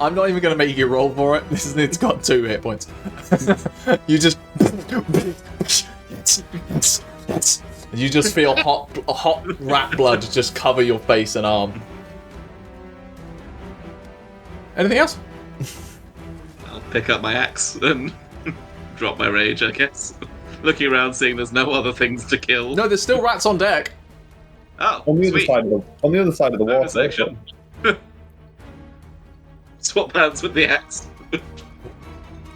I'm not even going to make you roll for it. It's got 2 hit points. You just... You just feel hot rat blood just cover your face and arm. Anything else?
I'll pick up my axe and drop my rage, I guess. Looking around, seeing there's no other things to kill.
No, there's still rats on deck.
Oh,
on the
sweet.
on the other side of the water.
Section. Swap hands with the axe.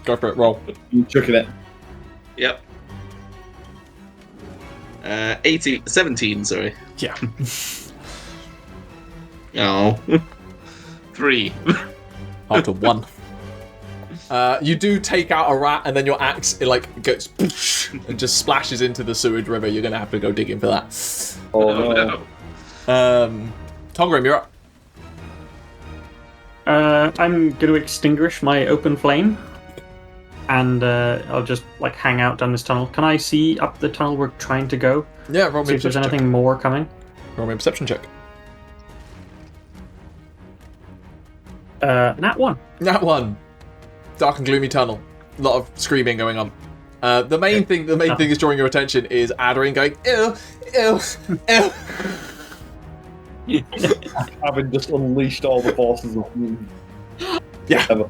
Go for it, roll.
You chucking it.
Yep. 17, sorry.
Yeah.
Oh. 3.
Up to 1. You do take out a rat, and then your axe goes and just splashes into the sewage river. You're gonna have to go digging for that.
Oh
no.
Togrim, you're up.
I'm going to extinguish my open flame, and I'll just hang out down this tunnel. Can I see up the tunnel we're trying to go?
Yeah, roll me
See
a
if there's
perception
anything
check.
more coming.
Roll me a perception check.
Nat 1.
That one. Dark and gloomy tunnel. A lot of screaming going on. The main thing is drawing your attention is Aderyn going, ew, ew, ew.
Having just unleashed all the forces of
Yeah.
ever.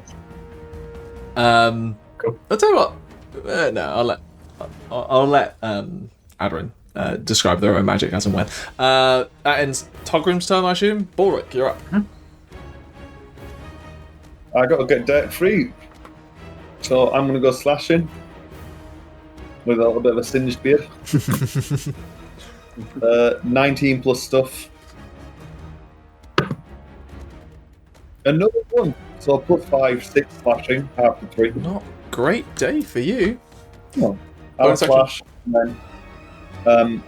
Cool.
I'll tell you what. No, I'll let Aderyn describe their own magic as and when. That ends Togrim's turn, I assume. Balrick, you're up.
I got to get Deck free, so I'm going to go slashing with a little bit of a singed beard. 19 plus stuff. Another 1, so plus 5, 6 slashing, half to 3.
Not great day for you.
No. I'll
Bonus action.
slash, and then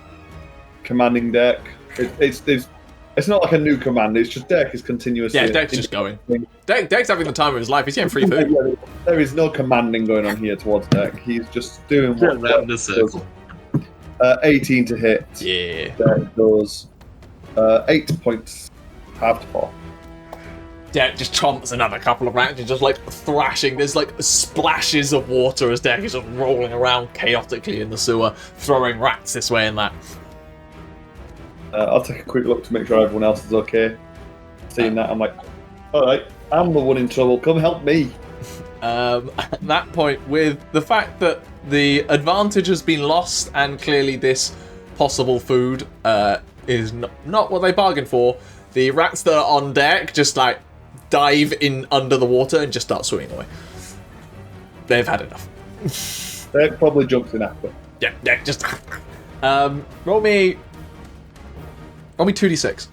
commanding Deck. It's not like a new command, it's just Deck is continuously...
Yeah, Deck's just going. Deck's having the time of his life. He's getting free food.
There is no commanding going on here towards Deck. He's just doing what
Around the circle.
18 to hit.
Yeah.
Deck goes 8 points, half to 4.
Derek just chomps another couple of rats and just like thrashing. There's like splashes of water as Derek is just rolling around chaotically in the sewer, throwing rats this way and that.
I'll take a quick look to make sure everyone else is okay. Seeing that, I'm like, alright, I'm the one in trouble, come help me.
At that point, with the fact that the advantage has been lost and clearly this possible food is not what they bargained for, the rats that are on deck just like dive in under the water and just start swimming away. They've had enough.
Derek probably jumps in after.
Yeah, just roll me 2d6.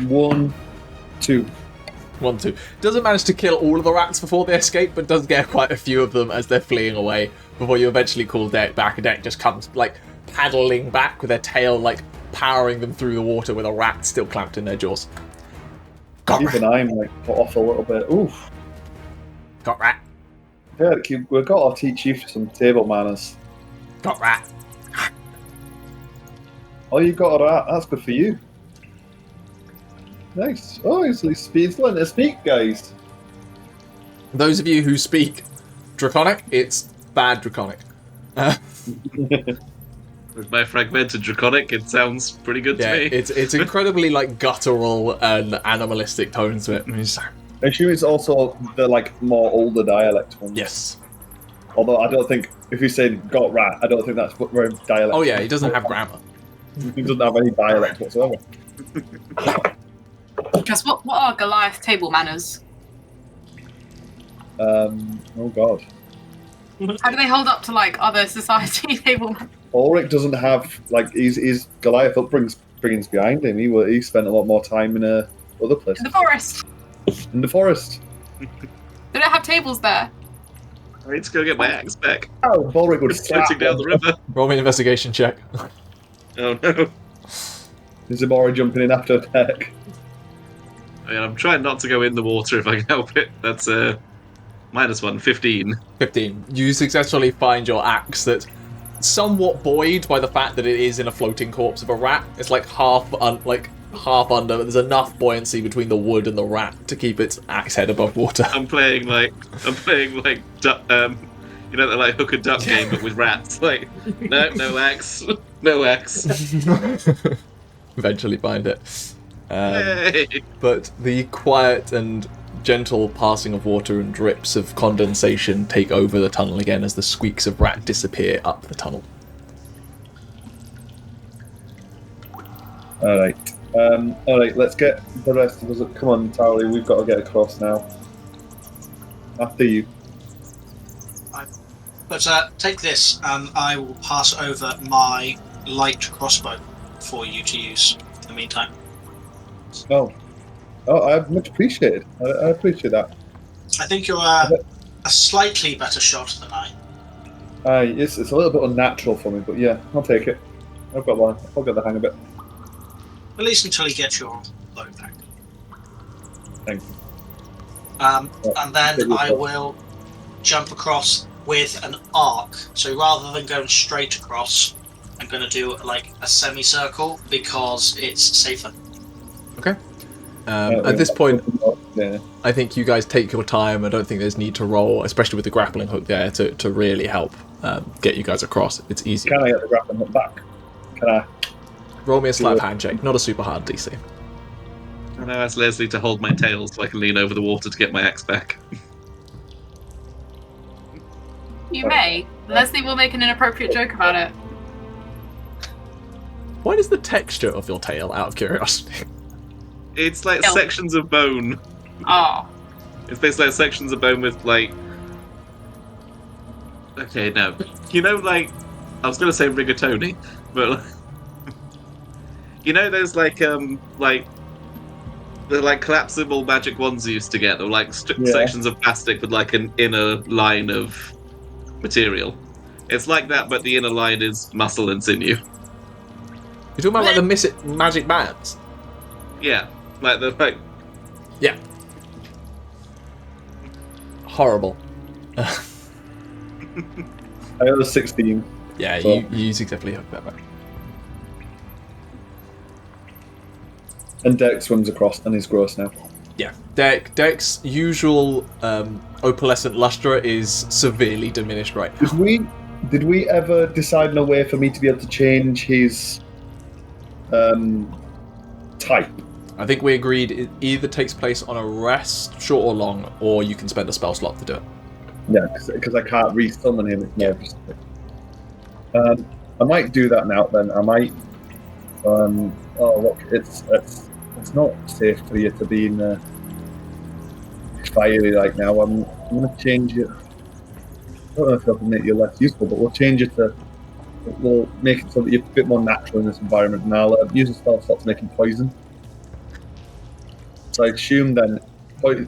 1, 2.
1, 2. Doesn't manage to kill all of the rats before they escape, but does get quite a few of them as they're fleeing away before you eventually call Derek back. And Derek just comes like paddling back with their tail like powering them through the water with a rat still clamped in their jaws.
Even I'm like put off a little bit. Oof.
Got rat.
Derek, we've got to teach you some table manners.
Got rat.
Oh, you got a rat. That's good for you. Nice. Oh, he's learning to speak, guys.
Those of you who speak Draconic, it's bad Draconic.
With my fragmented Draconic, it sounds pretty good to me.
It's incredibly like guttural and animalistic tones to it.
I assume it's also the like more older dialect ones.
Yes.
Although I don't think if you say got rat, I don't think that's what dialect.
Oh yeah, he doesn't have grammar.
He doesn't have any dialect whatsoever.
Just what are Goliath table manners?
Oh god.
How do they hold up to like other society table manners?
Ulrich doesn't have like his Goliath upbringing's behind him. He spent a lot more time in other places.
In the forest.
In the forest.
They don't have tables there.
I need to go get my axe back.
Oh, Balrick would
It's floating down the river.
Roll me an investigation check.
Oh no.
Ximori jumping in after attack.
I mean, I'm trying not to go in the water if I can help it. That's -1, 15.
15. You successfully find your axe that's somewhat buoyed by the fact that it is in a floating corpse of a rat. It's like half under, but there's enough buoyancy between the wood and the rat to keep its axe head above water.
I'm playing like duck, you know, the like hook and duck game, but with rats. Like, no axe, no axe.
Eventually find it.
Yay!
But the quiet and gentle passing of water and drips of condensation take over the tunnel again as the squeaks of rat disappear up the tunnel.
Alright. Alright, let's get the rest of us. Come on, Tauri, we've got to get across now. After you.
But take this, and I will pass over my light crossbow for you to use in the meantime.
Oh, I much appreciate it. I appreciate that.
I think you're a slightly better shot than I.
It's a little bit unnatural for me, but yeah, I'll take it. I'll get the hang of it.
At least until you get your bow back.
Thank you.
And then I will jump across with an arc. So rather than going straight across, I'm going to do like a semicircle because it's safer.
Okay. At this point, I think you guys take your time. I don't think there's need to roll, especially with the grappling hook there, to really help get you guys across. It's easy.
Can I get the grappling hook back? Can I?
Roll me a sleight of hand check, not a super hard DC.
And I ask Lesley to hold my tail so I can lean over the water to get my axe back.
You may. Lesley will make an inappropriate joke about it.
What is the texture of your tail, out of curiosity?
It's like sections of bone.
Oh.
It's basically like sections of bone with like... Okay, no. You know, like... I was going to say rigatoni, but... You know those like the like collapsible magic wands you used to get, or like sections of plastic with like an inner line of material. It's like that, but the inner line is muscle and sinew.
You're talking about like the magic bands?
Yeah, like the like.
Yeah. Horrible.
I got a 16.
Yeah,
so.
you successfully hook that back.
And Derek swims across and is gross now.
Yeah, Derek's usual opalescent lustre is severely diminished right now.
Did we ever decide on a way for me to be able to change his type?
I think we agreed it either takes place on a rest, short or long, or you can spend a spell slot to do it.
Yeah, because I can't re-summon him. It's more specific. I might do that now. Then I might. Oh look, it's not safe for you to be in fiery like now. I'm gonna change it. I don't know if it'll make you less useful, but we'll change it to. We'll make it so that you're a bit more natural in this environment, and I'll use a spell slot to make him poison. So I assume then,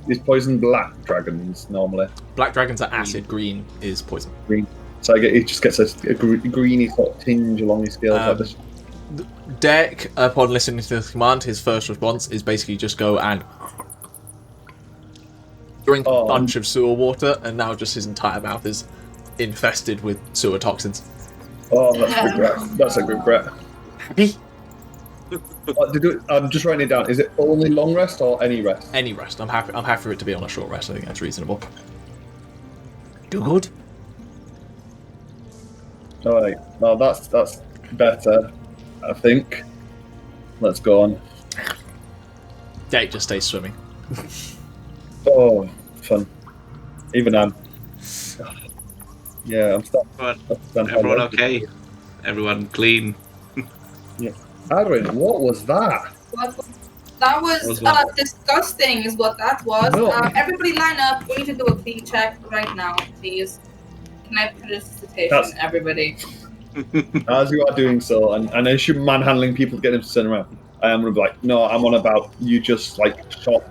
is poison black dragons normally?
Black dragons are acid, green is poison.
Green. So it just gets a greeny sort of tinge along his scales like this.
Derek, upon listening to this command, his first response is basically just go and drink a bunch of sewer water, and now just his entire mouth is infested with sewer toxins.
Oh, that's a good breath. That's a good breath.
Happy?
I'm just writing it down. Is it only long rest or any rest?
Any rest. I'm happy for it to be on a short rest. I think that's reasonable. Good.
All right. Well, that's better. I think. Let's go on.
Derek just stays swimming.
Oh, fun. Even I'm. Yeah, I'm starting.
Everyone okay? Everyone clean?
Yeah. Aderyn, what was that?
That was disgusting, is what that was.
No.
Everybody line up. We need to do a clean check right now, please. Can I participation, everybody?
As you are doing so, and I assume manhandling people to get them to turn around, I am going to be like, no, I'm on about you just like shot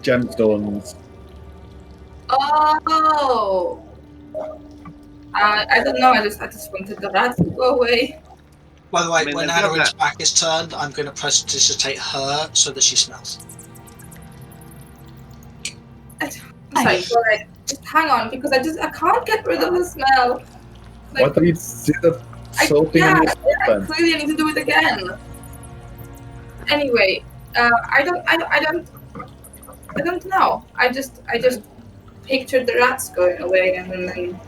gemstones.
Oh. I don't know. I just wanted the rats to go away.
By the way, when Aderyn's back is turned, I'm going to prestidigitate her so that she smells.
Sorry, just hang on, because I can't get rid of the smell.
Why don't you do the soaping in your then?
Clearly I need to do it again. Anyway, I don't know. I just pictured the rats going away, and then.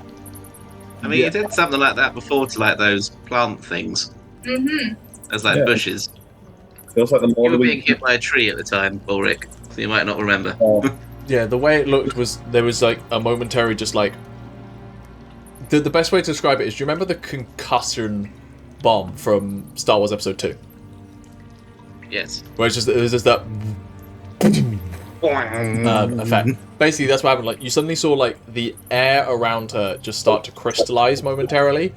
I mean, you did something like that before to like those plant things.
Mm-hmm.
As like bushes.
Feels like the more
you were being hit by a tree at the time, Balrick, so you might not remember.
Yeah, the way it looked was there was like a momentary just like. The best way to describe it is, do you remember the concussion bomb from Star Wars Episode 2?
Yes.
Where it was just that effect. Basically, that's what happened. Like, you suddenly saw like the air around her just start to crystallize momentarily,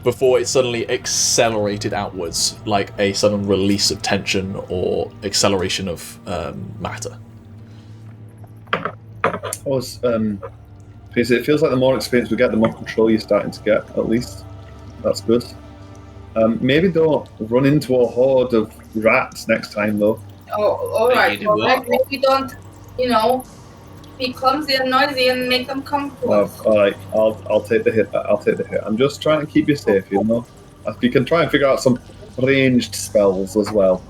before it suddenly accelerated outwards, like a sudden release of tension or acceleration of matter.
It feels like the more experience we get, the more control you're starting to get, at least. That's good. Maybe don't run into a horde of rats next time, though.
Oh, alright. Well, maybe don't, be clumsy and noisy and make them come to us.
Alright, I'll take the hit. I'm just trying to keep you safe, If you can try and figure out some ranged spells as well.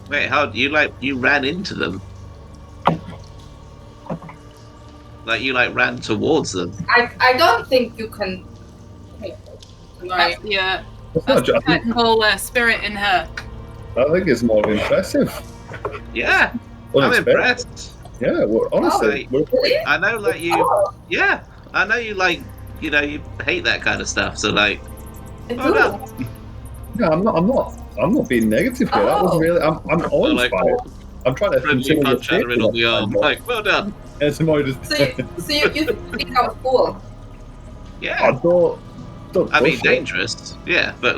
Wait, how you ran into them? Like you ran towards them.
I don't think you can.
Right. Yeah. That's the technical spirit in her.
I think it's more impressive.
Yeah, I'm impressed.
Yeah, honestly.
I know, Yeah, I know you you hate that kind of stuff. So well done.
Yeah, I'm not being negative here. That was really. I'm all inspired. I'm trying to
friendly punch Aderyn on the arm. Well done.
Yeah, Ximori just.
So you think I was cool?
Yeah.
Don't
I mean, dangerous. Yeah, but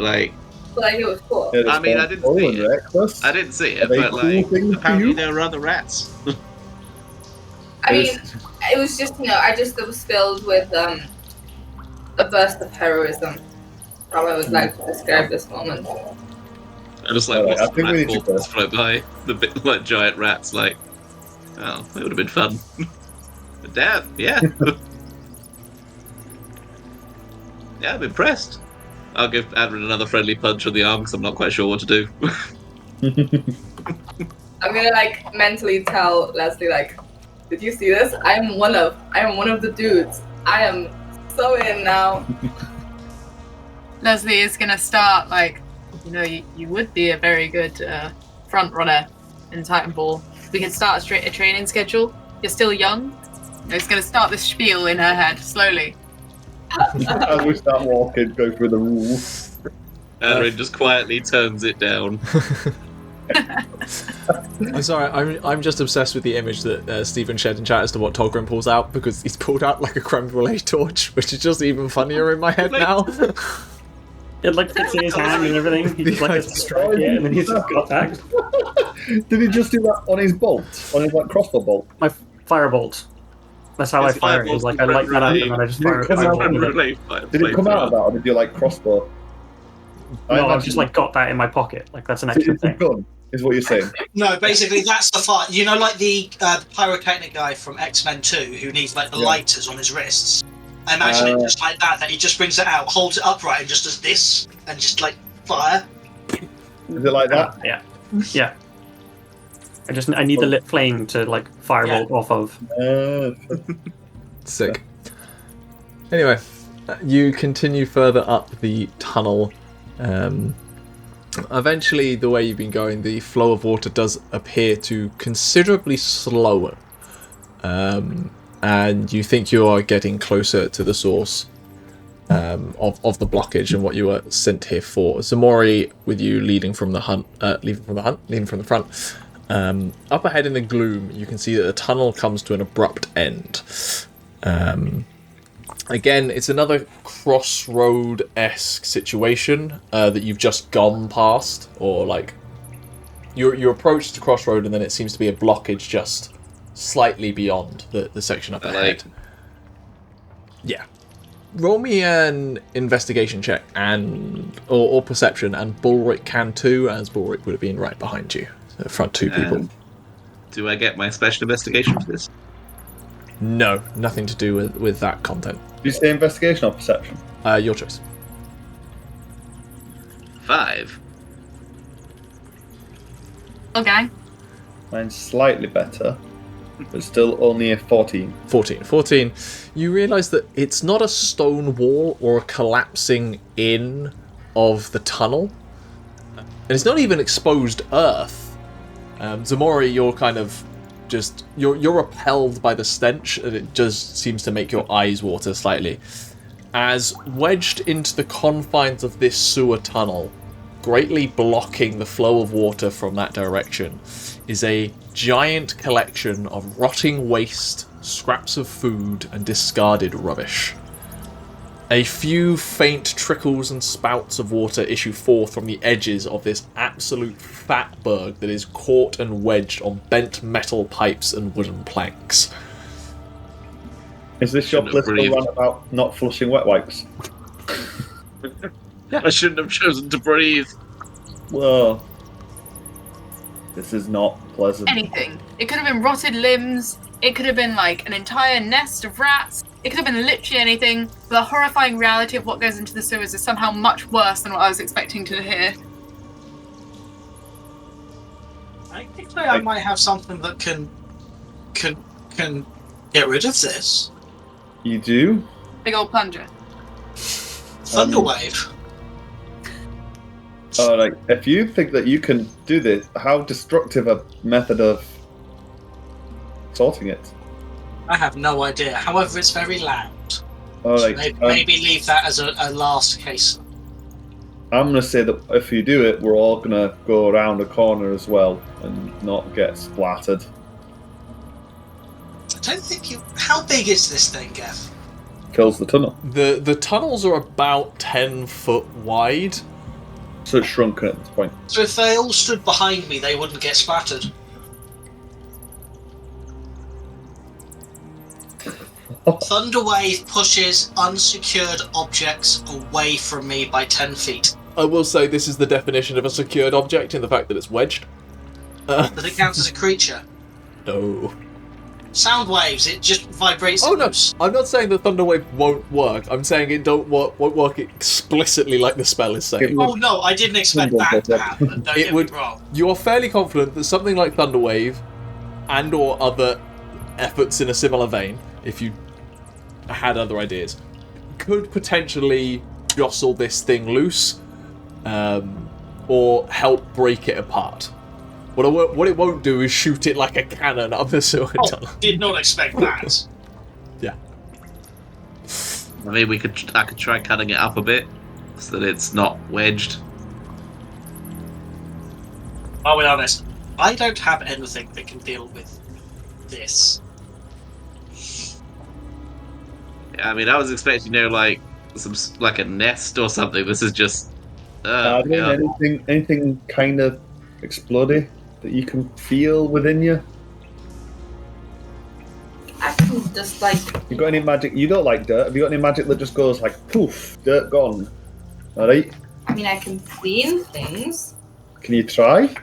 But it was cool.
Yeah,
I mean, I didn't see it.
Reckless.
I didn't see it, but
cool
apparently there were other rats.
I mean, it was just it was filled with a burst of heroism. How I would like to describe this moment.
I just watched the rat corpses float by, the bit giant rats. Oh, it would have been fun. But damn, yeah. Yeah, I'm impressed. I'll give Aderyn another friendly punch on the arm because I'm not quite sure what to do.
I'm gonna like mentally tell Lesley like, did you see this? I am one of the dudes. I am so in now.
Lesley is gonna start like, you would be a very good front runner in Titanfall. We can start a training schedule. You're still young. It's gonna start this spiel in her head slowly.
As we start walking, go through the rules.
Aderyn just quietly turns it down.
I'm sorry, I'm just obsessed with the image that Stephen shared in chat as to what Togrim pulls out, because he's pulled out like a creme brulee torch, which is just even funnier in my head now.
It like fits in his hand and everything. He just like has to strike it, and then he's just got that.
Did he just do that on his bolt? On his like crossbow bolt?
My firebolt. That's how I fire it. It's like I light that up and then I just fire it.
Did it come out of that, or did you like crossbow?
No, I've just like got that in my pocket. Like that's an extra thing.
Gun, is what you're saying?
No, basically that's the fire. You know, like the pyrotechnic guy from X-Men 2 who needs like the lighters on his wrists. I imagine it just like that he just brings it out, holds it upright, and just does this, and just like fire.
Is it like that?
Yeah. I need the lit flame to like firebolt off of.
Sick. Anyway, you continue further up the tunnel. Eventually, the way you've been going, the flow of water does appear to considerably slower. And you think you are getting closer to the source of the blockage and what you were sent here for. Ximori with you leading from the front. Up ahead in the gloom, you can see that the tunnel comes to an abrupt end. Again, it's another crossroad-esque situation that you've just gone past, or like you approach the crossroad and then it seems to be a blockage just slightly beyond the section up ahead. Yeah. Roll me an investigation check or perception, and Balrick can too, as Balrick would have been right behind you. So front two people.
Do I get my special investigation for this?
No, nothing to do with that content.
Did you say investigation or perception?
Your choice.
5.
Okay.
Mine's slightly better, but still only a 14.
14. You realise that it's not a stone wall or a collapsing in of the tunnel. And it's not even exposed earth. Ximori, you're kind of just... You're repelled by the stench, and it just seems to make your eyes water slightly. As wedged into the confines of this sewer tunnel, greatly blocking the flow of water from that direction, is a giant collection of rotting waste, scraps of food, and discarded rubbish. A few faint trickles and spouts of water issue forth from the edges of this absolute fatberg that is caught and wedged on bent metal pipes and wooden planks.
Is this your political run about not flushing wet wipes?
I shouldn't have chosen to breathe.
Well, this is not pleasant.
Anything. It could have been rotted limbs. It could have been like an entire nest of rats. It could have been literally anything. The horrifying reality of what goes into the sewers is somehow much worse than what I was expecting to hear.
I think I might have something that can get rid of this.
You do?
Big old plunger.
Thunderwave.
Like, if you think that you can do this, how destructive a method of sorting it?
I have no idea. However, it's very loud. Maybe leave that as a last case.
I'm going to say that if you do it, we're all going to go around a corner as well and not get splattered.
I don't think you... How big is this thing, Gav?
Kills the tunnel.
The tunnels are about 10 foot wide.
So it's shrunken at this point.
So if they all stood behind me, they wouldn't get splattered. Thunderwave pushes unsecured objects away from me by 10 feet.
I will say this is the definition of a secured object in the fact that it's wedged.
Does it count as a creature?
No.
sound waves. It just vibrates.
Oh no, I'm not saying the thunder wave won't work. I'm saying it won't work explicitly like the spell is saying.
Oh no, I didn't expect that to happen. Don't get me wrong.
You are fairly confident that something like thunder wave, and or other efforts in a similar vein, if you had other ideas, could potentially jostle this thing loose, or help break it apart. What it won't do is shoot it like a cannon up the sewer tunnel.
Did not expect that.
Yeah.
I mean, I could try cutting it up a bit so that it's not wedged.
I'll be honest. I don't have anything that can deal with this.
Yeah, I mean, I was expecting, like a nest or something. This is just.
Anything kind of explodey that you can feel within you?
I can just
You got any magic? You don't like dirt. Have you got any magic that just goes like poof, dirt gone? All right.
I mean, I can clean things.
Can you try?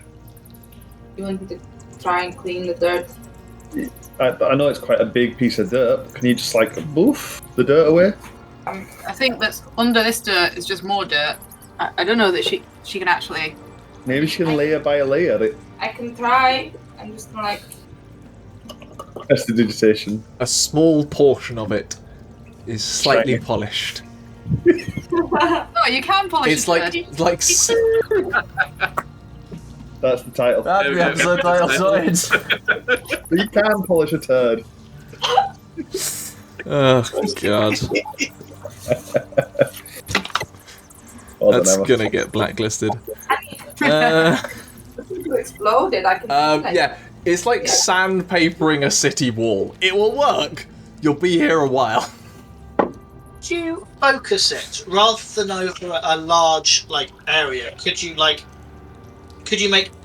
You want me to try and clean the dirt?
I know it's quite a big piece of dirt. But can you just boof the dirt away?
I think that's under this dirt is just more dirt. I don't know that she can actually.
Maybe she can layer by layer.
I can try. I'm just gonna
Prestidigitation.
A small portion of it is slightly polished.
No, you can polish
It's
it.
like.
That's the title.
That's the episode title, sorted.
You can polish a turd.
Oh god. That's gonna get blacklisted.
You exploded. I can.
Yeah, it's like sandpapering a city wall. It will work. You'll be here a while.
Could you focus it rather than over a large area? Could you make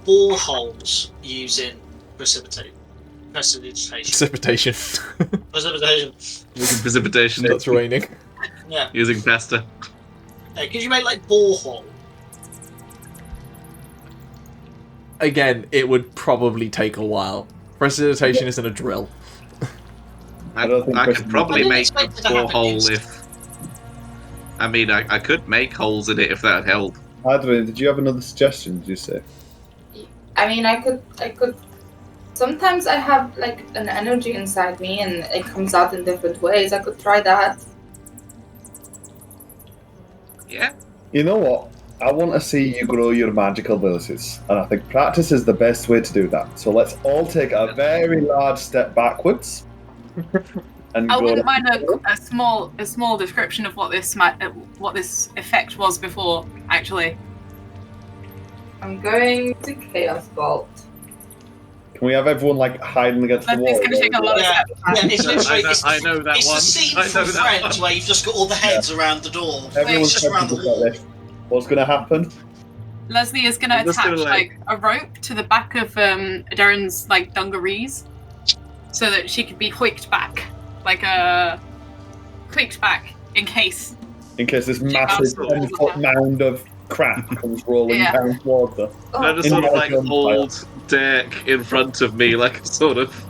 boreholes using precipitation?
Precipitation.
Precipitation.
Using precipitation.
That's raining.
Yeah.
Using pasta.
Could you make borehole?
Again, it would probably take a while. Precipitation isn't a drill.
I could probably make a borehole if. I mean, I could make holes in it if that would help.
Aderyn, did you have another suggestion? Did you say?
I mean, I could. Sometimes I have an energy inside me, and it comes out in different ways. I could try that.
Yeah.
You know what? I want to see you grow your magical abilities, and I think practice is the best way to do that. So let's all take a very large step backwards. And
I wouldn't mind a small description of what this effect was before. Actually,
I'm going to Chaos Bolt.
Can we have everyone hiding against the wall?
It's going to take a lot of steps.
Yeah, it's literally.
I know that
it's
one.
the scene from Friends where you've just got all the heads around the door.
Everyone's
just around the wall.
What's going to happen?
Lesley is going to attach a rope to the back of Aderyn's dungarees, so that she could be hoiked back, in case.
In case this massive 10-foot mound of crap comes rolling down towards her.
I just sort of hold Dirk in front of me, sort of.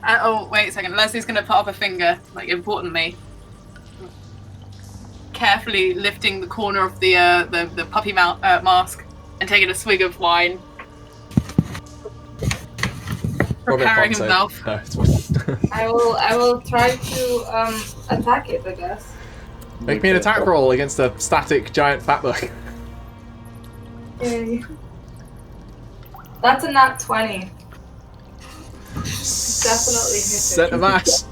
Oh, wait a second. Leslie's going to put up a finger, importantly. Carefully lifting the corner of the puppy mask and taking a swig of wine. Preparing himself.
No, it's fine.
I will try to attack it, I guess.
Make me an attack roll against a static giant fatbook.
Okay. That's a nat 20. Definitely
Set of ass.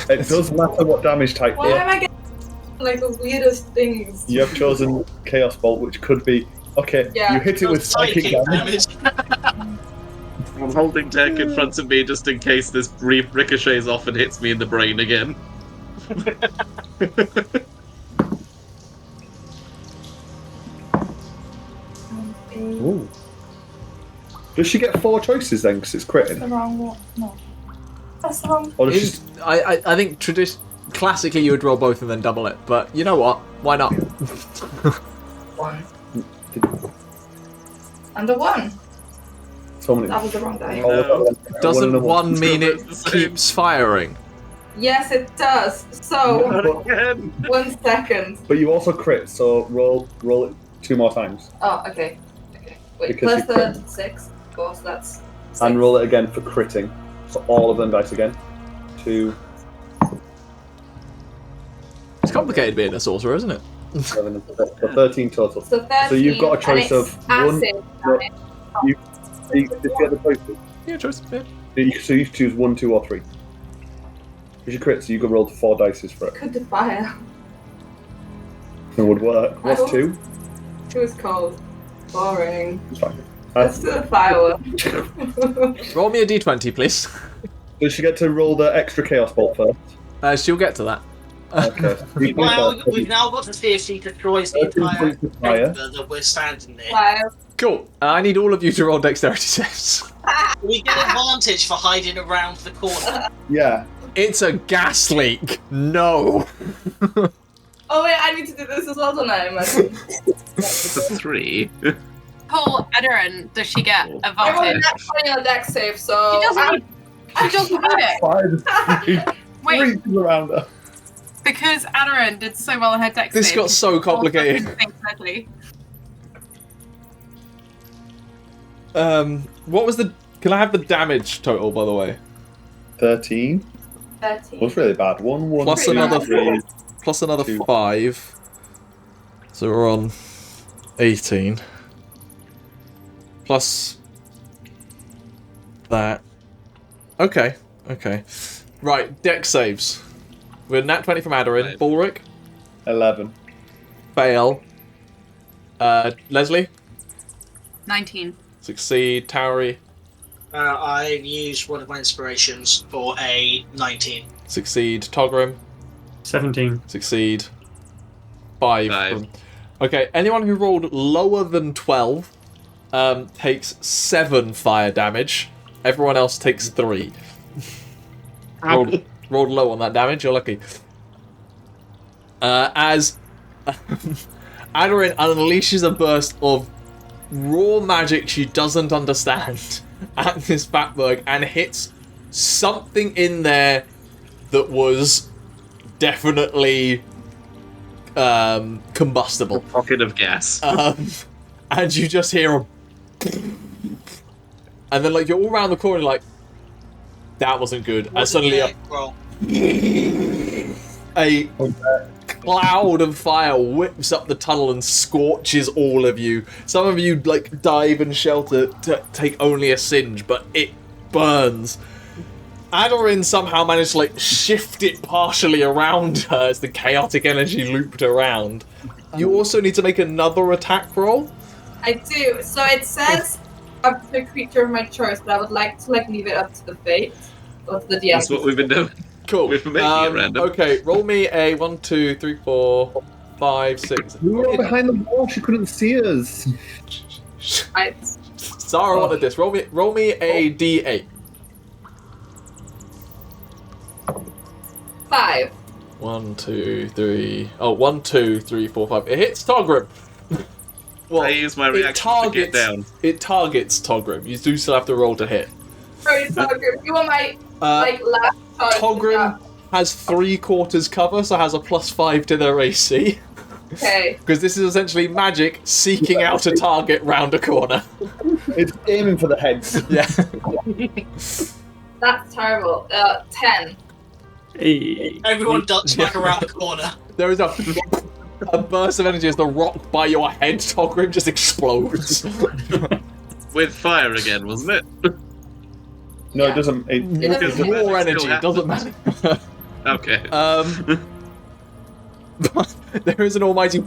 It doesn't matter what damage type.
Why am I getting the weirdest things?
You have chosen Chaos Bolt, which could be you hit it with psychic damage.
I'm holding Dirk in front of me just in case this ricochets off and hits me in the brain again.
Ooh. Does she get 4 choices then, because it's critting?
The wrong one. No. That's the wrong.
Or does she...
I think classically you would roll both and then double it, but you know what? Why not?
And the 1.
So
That was the wrong die.
Doesn't 1 mean it keeps firing?
Yes, it does. So,
Not again.
1 second.
But you also crit, so roll it 2 more times.
Oh, okay. Okay. Wait,
Because
plus
you
the 6. Of course, that's 6.
And roll it again for critting. So all of them dice again. 2,
It's complicated being a sorcerer, isn't it?
7, so 13 total.
So 13.
So you've got a choice
and
of
it's
1.
acid
no,
damage.
You did you get the choices?
Yeah, choice. Yeah.
So you choose 1, 2, or 3. Because you crit, so you can roll 4 dice for it.
Could the fire.
It would work. What's
Oh.
2?
It was cold. Boring.
It's fine.
Let's do the firework.
Roll me a d20, please.
Does she get to roll the extra chaos bolt first?
She'll get to that.
Okay.
We've now got to see if she destroys the entire
fire.
chamber that we're standing near.
Fire.
Cool. I need all of you to roll dexterity saves.
We get advantage for hiding around the corner.
Yeah.
It's a gas leak. No.
Oh wait, I need to do this as well, don't I? Imagine.
It's a 3.
Paul, Aderyn, does she get
I rolled
advantage?
that 20 on a deck save, so.
She doesn't. She doesn't do it. Wait,
Three around her.
because Aderyn did so well on her deck
This
save,
got so complicated.
Exactly.
What was the? Can I have the damage total, by the way?
13.
13.
Was really bad. 1, 1,
Plus
2,
another
3.
Plus another
2.
5. So we're on 18. Plus that. Okay. Okay. Right. Dex saves. We're nat 20 from Aderyn.
Right.
Balrick.
11.
Fail. Lesley.
19.
Succeed. Tauri.
I've used one of my inspirations for a 19.
Succeed. Togrim.
17.
Succeed. 5.
Five.
Okay, anyone who rolled lower than 12 takes 7 fire damage. Everyone else takes 3. Rolled low on that damage, you're lucky. As Aderyn unleashes a burst of raw magic she doesn't understand at this Fatberg and hits something in there that was definitely combustible.
Pocket of gas.
And you just hear a and then like you're all around the corner like that wasn't good. And suddenly a cloud of fire whips up the tunnel and scorches all of you. Some of you like dive and shelter to take only a singe, but it burns. Aderyn somehow managed to like shift it partially around her as the chaotic energy looped around. You also need to make another attack roll.
I do. So it says up to a creature of my choice, but I would like to like leave it up to the fate or to the DM.
That's what we've been doing.
Cool.
We've been making it random.
Okay, roll me a 1, 2, 3, 4, 5, 6.
We were all behind the wall, she couldn't see us.
Right.
Sarah wanted this. Roll me a D8.
5.
1, 2, 3. Oh, 1, 2, 3, 4, 5. It hits Togrim. Well,
I use my reaction to get down.
It targets Togrim. You do still have to roll to hit.
Sorry, Togrim. You want my like last charge?
Togrim has 3/4 cover, so has a +5 to their AC.
Okay.
Because this is essentially magic seeking out a target round a corner.
It's aiming for the head.
Yeah.
That's terrible. 10.
Hey.
Everyone ducks back around the corner.
There is a burst of energy as the rock by your head, Togrim, just explodes.
With fire again, wasn't it?
No, it doesn't.
doesn't
More
It
energy,
still
it doesn't matter.
Okay.
But there is an almighty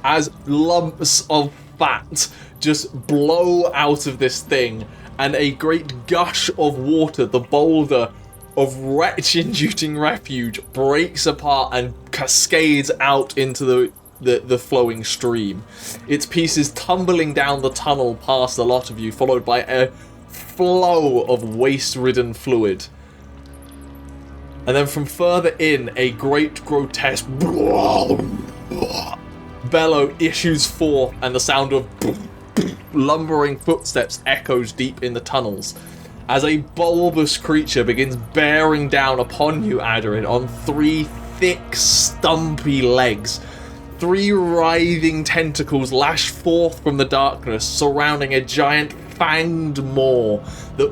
as lumps of fat just blow out of this thing, and a great gush of water, the boulder of wretch-inducing refuge, breaks apart and cascades out into the flowing stream. Its pieces tumbling down the tunnel past a lot of you, followed by a flow of waste-ridden fluid. And then from further in, a great grotesque bellow issues forth, and the sound of lumbering footsteps echoes deep in the tunnels as a bulbous creature begins bearing down upon you, Aderyn, on 3 thick, stumpy legs. 3 writhing tentacles lash forth from the darkness, surrounding a giant fanged maw that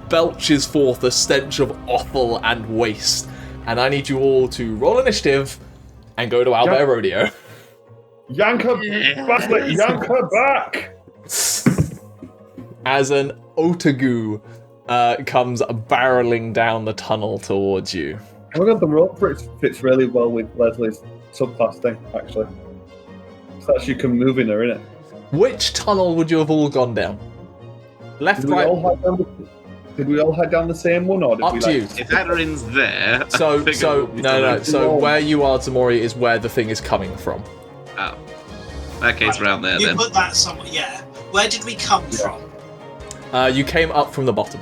belches forth a stench of offal and waste. And I need you all to roll initiative and go to Owlbear Rodeo.
Yank her back! Yank her back!
As an Otagu comes barreling down the tunnel towards you.
Oh my god, the rope fits really well with Leslie's subclass thing, actually. So that she can move in her, innit?
Which tunnel would you have all gone down? Left,
Did
right?
Did we all head down the same one, or did
Up
we
to you.
If Aderyn's there,
So where you are, Ximori, is where the thing is coming from.
Oh. That case around there,
You
then.
put that somewhere, yeah. Where did we come from?
You came up from the bottom.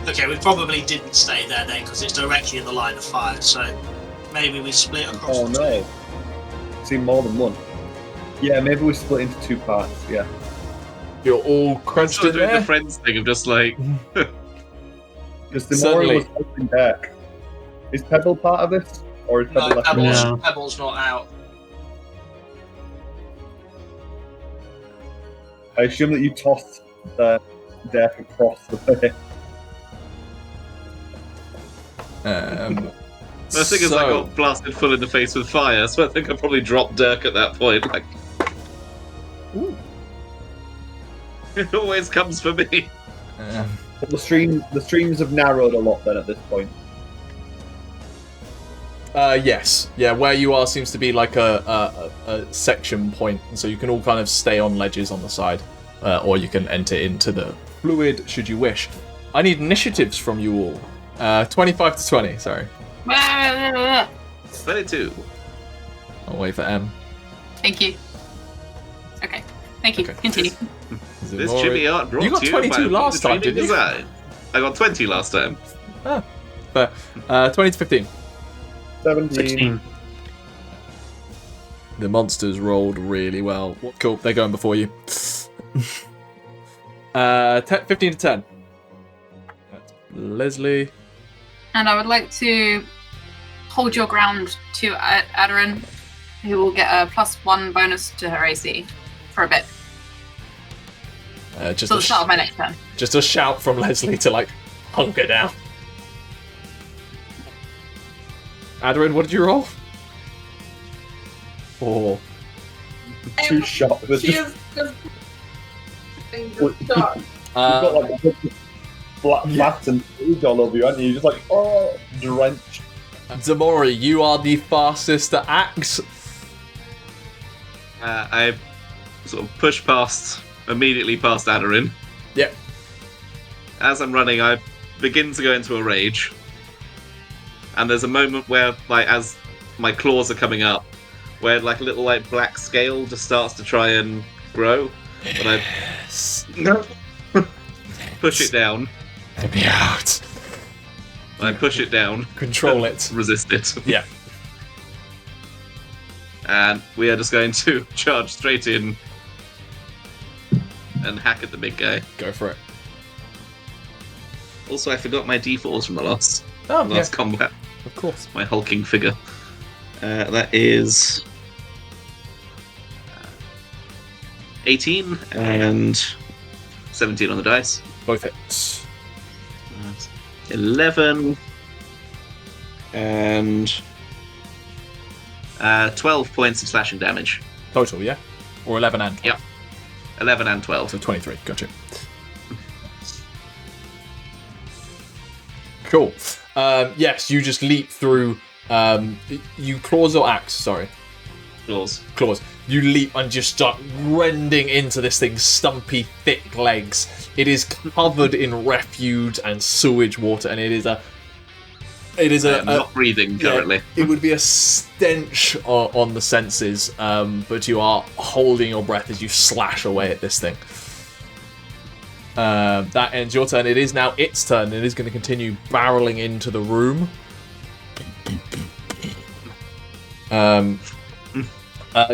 Okay, we probably didn't stay there then, because it's directly in the line of fire, so maybe we split across
Oh
the
no. Seen more than one. Yeah, maybe we split into 2 parts, yeah.
You're all crunched
Still
in
doing
there.
the friends thing of just like...
Because the
Certainly.
Mori was holding back. Is Pebble part of this? Or is Pebble
No,
left
Pebble's,
behind?
Pebble's not out.
I assume that you tossed the deck across the way.
The thing is, I got blasted full in the face with fire, so I think I probably dropped Dirk at that point. Like, it always comes for me.
But the streams have narrowed a lot then at this point.
Yes. Yeah, where you are seems to be like a section point, and so you can all kind of stay on ledges on the side, or you can enter into the fluid should you wish. I need initiatives from you all. 25 to 20, sorry.
22.
I'll wait for M.
Thank you. Okay. Thank you.
Okay.
Continue.
This Chibi Art brought
You got
to
22
by
last time, didn't you?
Design. I got 20 last time.
Fair. 20 to 15.
17.
16.
The monsters rolled really well. Cool, they're going before you. 15 to 10. That's Lesley.
And I would like to hold your ground to Aderyn, who will get a +1 bonus to her AC for a bit.
Just
So
a
the start of my next turn.
just a shout from Lesley to like hunker down. Aderyn, what did you roll? 4.
2 shots. There's
She
just,
is just shot.
you've got like a black mats and food all over you, aren't you? You're just like, oh, drenched.
Ximori, you are the fastest to act.
I sort of push immediately past Aderyn.
Yep.
As I'm running, I begin to go into a rage. And there's a moment where, like, as my claws are coming up, where like a little like black scale just starts to try and grow. But I push it down.
Let me out.
I push it down.
Control it.
Resist it.
Yeah.
And we are just going to charge straight in and hack at the big guy.
Go for it.
Also, I forgot my D4s from the last combat.
Of course.
My hulking figure. That is 18 and 17 on the dice.
Both hits.
11 and 12 points of slashing damage.
Total, yeah? Or 11 and 12?
Yep. 11 and 12.
So 23, gotcha. Cool. Yes, you just leap through. You claws or axe? Sorry.
Claws.
You leap and just start rending into this thing's stumpy, thick legs. It is covered in refuse and sewage water, and it is a.
I'm not breathing currently.
Yeah, it would be a stench on the senses, but you are holding your breath as you slash away at this thing. That ends your turn. It is now its turn. It is going to continue barreling into the room.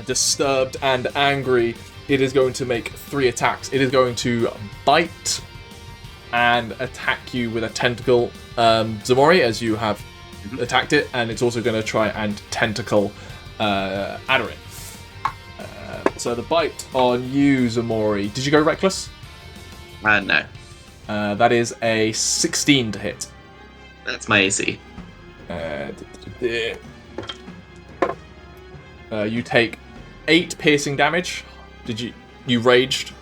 Disturbed and angry, it is going to make 3 attacks. It is going to bite and attack you with a tentacle, Ximori, as you have attacked it, and it's also going to try and tentacle Aderyn. So the bite on you, Ximori. Did you go reckless?
No.
That is a 16 to hit.
That's my AC.
You take 8 piercing damage. You raged?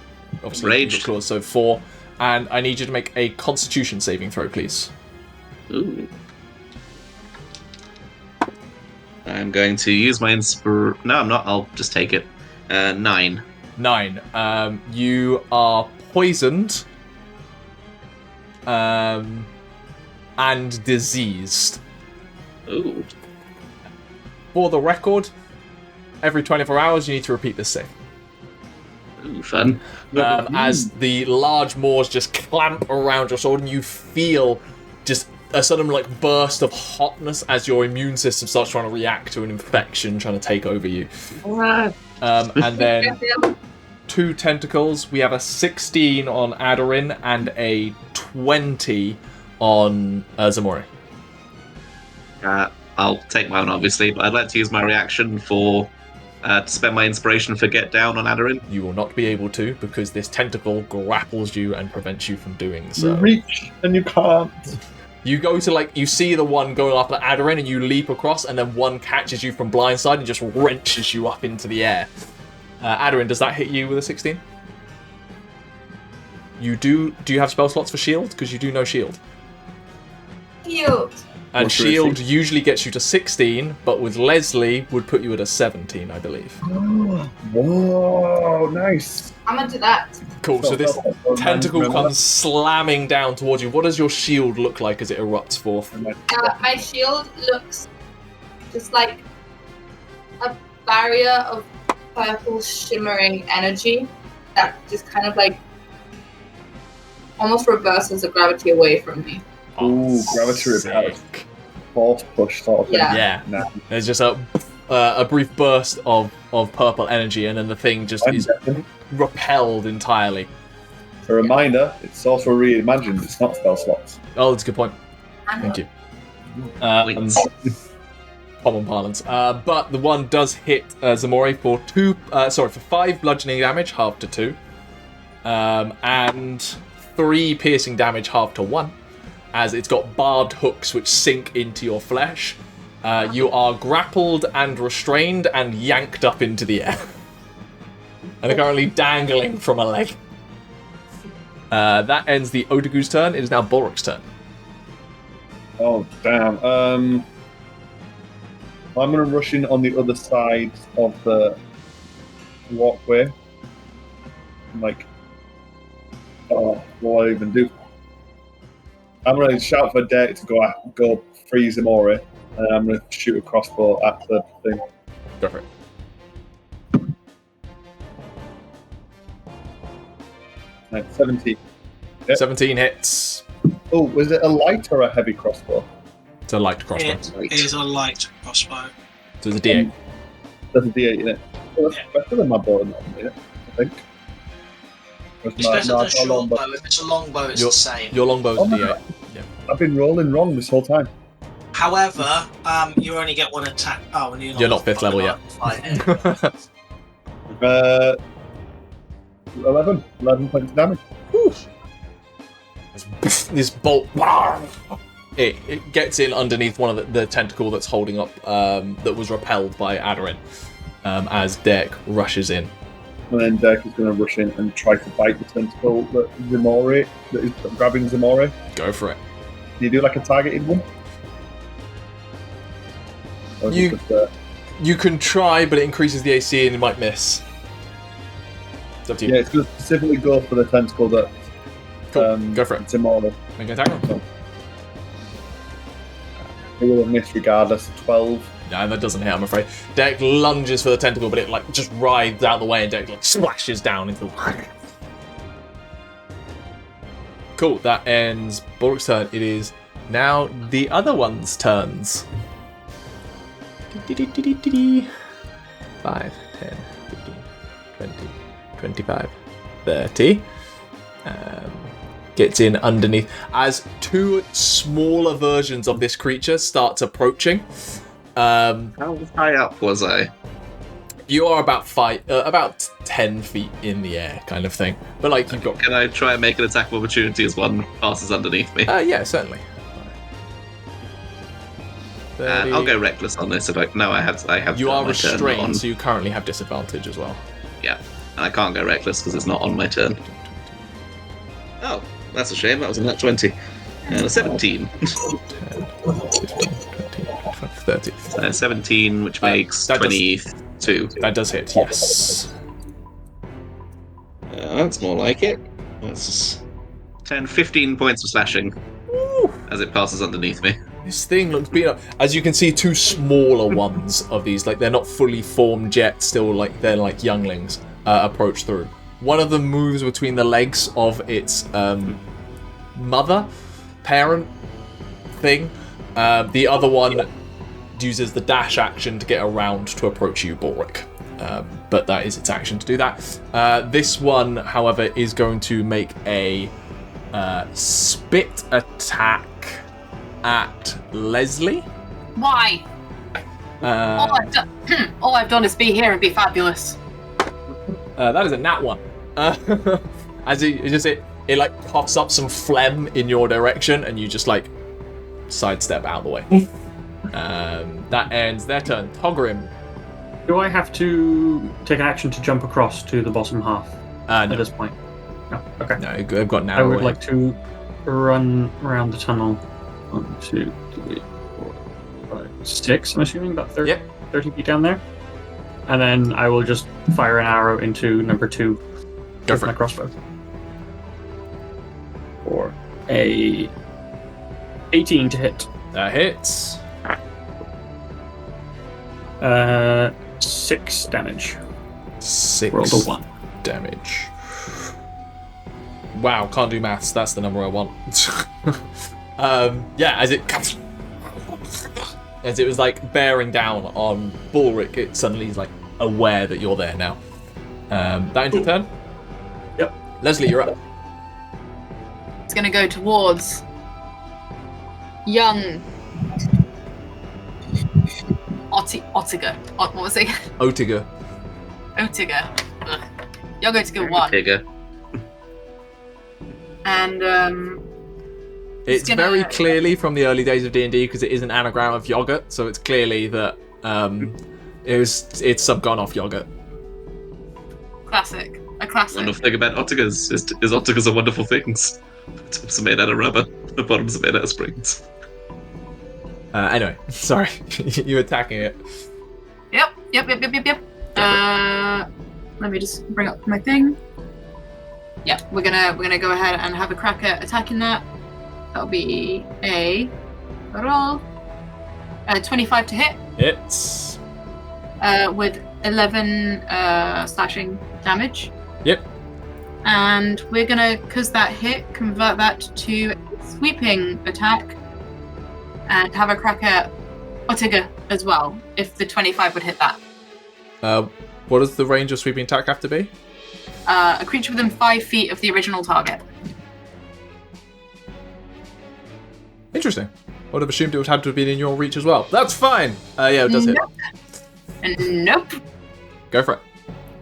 Obviously,
Raged.
Claws, so 4. And I need you to make a Constitution saving throw, please.
Ooh. I'm going to use my No, I'm not. I'll just take it. 9.
9. You are poisoned. And diseased.
Ooh.
For the record, every 24 hours you need to repeat this save.
Ooh, fun.
As the large maws just clamp around your sword and you feel just a sudden burst of hotness as your immune system starts trying to react to an infection trying to take over you. And then 2 tentacles. We have a 16 on Aderyn and a 20 on Ximori.
I'll take mine, obviously, but I'd like to use my reaction to spend my inspiration for Get Down on Aderyn.
You will not be able to, because this tentacle grapples you and prevents you from doing so.
You reach and you can't.
You go to, you see the one going after Aderyn, and you leap across, and then one catches you from blindside and just wrenches you up into the air. Aderyn, does that hit you with a 16? You do you have spell slots for shield? Because you do know shield.
Shield.
And shield usually gets you to 16, but with Lesley would put you at a 17, I believe.
Whoa, nice.
I'm gonna do that.
Cool, so this tentacle comes slamming down towards you. What does your shield look like as it erupts forth?
My shield looks just like a barrier of purple shimmering energy that just kind of almost reverses the gravity away from me.
Ooh, gravity repelled. Force push sort of thing.
Yeah.
Nah.
There's just a brief burst of purple energy, and then the thing just is repelled entirely.
A reminder, it's Sorcerer Reimagined, it's not spell slots.
Oh, that's a good point. Thank you. Common parlance. But the one does hit Ximori for 5 bludgeoning damage, halved to 2. And 3 piercing damage, halved to 1. As it's got barbed hooks which sink into your flesh. You are grappled and restrained and yanked up into the air. And are currently dangling from a leg. That ends the Odegu's turn. It is now Balrick's turn.
Oh, damn. I'm going to rush in on the other side of the walkway. What do I even do? I'm going to shout for Derek to go free Ximori, and I'm going to shoot a crossbow at the thing.
Go for it.
Right, 17. Yep.
17 hits.
Oh, was it a light or a heavy crossbow?
It's a light crossbow.
It is a light crossbow.
So it's a D8.
That's a D8, isn't it? Well, that's better than my bow, I think.
It's better than a short bow. If it's a longbow, it's the same.
Your longbow is a D8. Yeah.
I've been rolling wrong this whole time.
However, you only get 1 attack. Oh, and
you're not 5th level yet.
11 points of damage.
Whew. This bolt, it gets in underneath one of the tentacle that's holding up, that was repelled by Aderyn, as Derek rushes in.
And then Derek is going to rush in and try to bite the tentacle that is grabbing Ximori.
Go for it.
Do you do a targeted one?
You can try, but it increases the AC and you might miss. It's up to you.
Yeah, it's going to specifically go for the tentacle that.
Cool. Go for it.
Ximori.
Make an attack roll.
It will have missed regardless. 12.
No, that doesn't hit, I'm afraid. Derek lunges for the tentacle, but it just writhes out the way, and Derek splashes down into the. Cool. That ends Balrick's turn. It is now the other one's turns. 5, 10, 15, 20, 25, 30. Gets in underneath as two smaller versions of this creature starts approaching.
How high up was I?
You are about 10 feet in the air, kind of thing. But like you've got.
Can I try and make an attack of opportunity as one passes underneath me?
Yeah, certainly.
I'll go reckless on this. I have.
You are
my turn
restrained,
on.
so you currently have disadvantage as well.
Yeah, and I can't go reckless because it's not on my turn. Oh, that's a shame. That was a nat 20. And a 17.
10, 15, 20, 30.
17, which makes 22.
That does hit, yes.
That's more like it. That's 10, 15 points of slashing as it passes underneath me.
This thing looks beat up. As you can see, two smaller ones of these, like they're not fully formed yet, still like they're like younglings, approach through. One of them moves between the legs of its parent thing. The other one uses the dash action to get around to approach you, Balrick. But that is its action to do that. This one, however, is going to make a spit attack at Lesley.
Why? All I've done is be here and be fabulous.
That is a nat one. As it like puffs up some phlegm in your direction, and you just like sidestep out of the way. That ends their turn. Togrim.
Do I have to take an action to jump across to the bottom half
No.
at this point? No. Okay.
No, I've got now.
I would like to run around the tunnel. 1, 2, 3, 4, 5, 6. I'm assuming about 30, 30 feet down there, and then I will just fire an arrow into number 2 with my crossbow. For a 18 to hit.
That hits.
6 damage.
6
Roll the 1
damage. Wow, can't do maths. That's the number I want. as it was like bearing down on Balrick, it suddenly is like aware that you're there now. That ends your turn?
Yep.
Lesley, you're up.
It's gonna go towards young Otiga. What was it?
Otiga.
Ugh. Young Otiga 1.
Otiga.
And
it's
gonna-
very clearly from the early days of D&D because it is an anagram of yogurt, so it's clearly that it's gone off yogurt.
Classic. A classic.
Wonderful thing about Otigas is Otigas are wonderful things. The tops are made out of rubber, the bottoms are made out of springs.
Anyway, sorry. You attacking it.
Yep. Let me just bring up my thing. Yep, we're gonna go ahead and have a crack at attacking that. That'll be a roll. 25 to hit.
Hits.
With 11 slashing damage.
Yep.
And we're gonna, because that hit, convert that to a sweeping attack and have a crack at Otiga as well, if the 25 would hit that.
What does the range of sweeping attack have to be?
A creature within 5 feet of the original target.
Interesting. I would have assumed it would have to have been in your reach as well. That's fine. Yeah, it does hit.
Nope.
Go for it.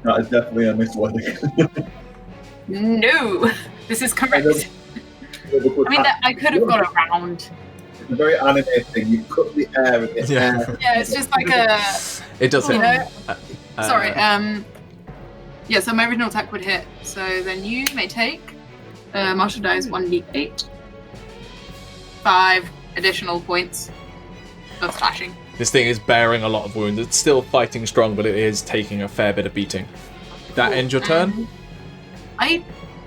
That is definitely a miswording.
No. This is correct. I mean, I could have got around.
It's a very anime thing. You cut the air with the air.
Yeah, it's just like a...
It does hit.
You know? Sorry. Yeah, so my original attack would hit. So then you may take martial dice 1d8. 5 additional points of slashing.
This thing is bearing a lot of wounds. It's still fighting strong, but it is taking a fair bit of beating. That ends your turn?
I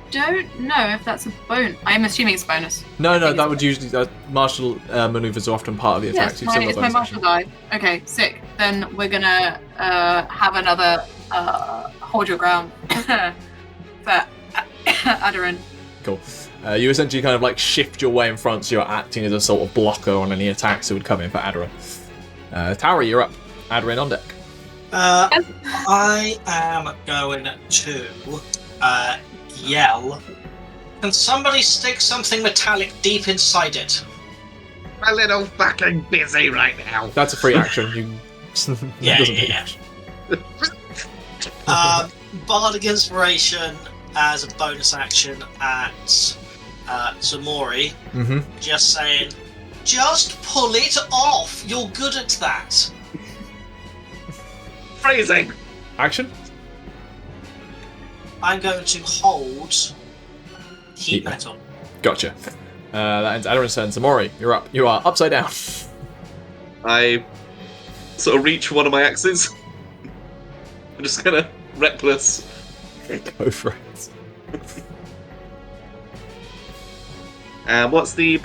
don't know if that's a bonus. I'm assuming it's a bonus.
No, that would usually... martial maneuvers are often part of the attack.
Yes, it's my martial die. Okay, sick. Then we're gonna have another hold your ground for Aderyn.
Cool. You essentially kind of like shift your way in front, so you're acting as a sort of blocker on any attacks that would come in for Aderyn. Tauri, you're up. Aderyn on deck.
I am going to yell. Can somebody stick something metallic deep inside it?
I'm a little fucking busy right now.
That's a free action. You.
Yeah. Bardic Inspiration as a bonus action at Ximori.
Mm-hmm.
Just saying, just pull it off. You're good at that.
Freezing.
Action.
I'm going to hold heat metal.
Gotcha. That ends Aderyn's turn. Ximori, you're up. You are upside down.
I sort of reach for one of my axes. I'm just gonna reckless.
Go for it.
What's the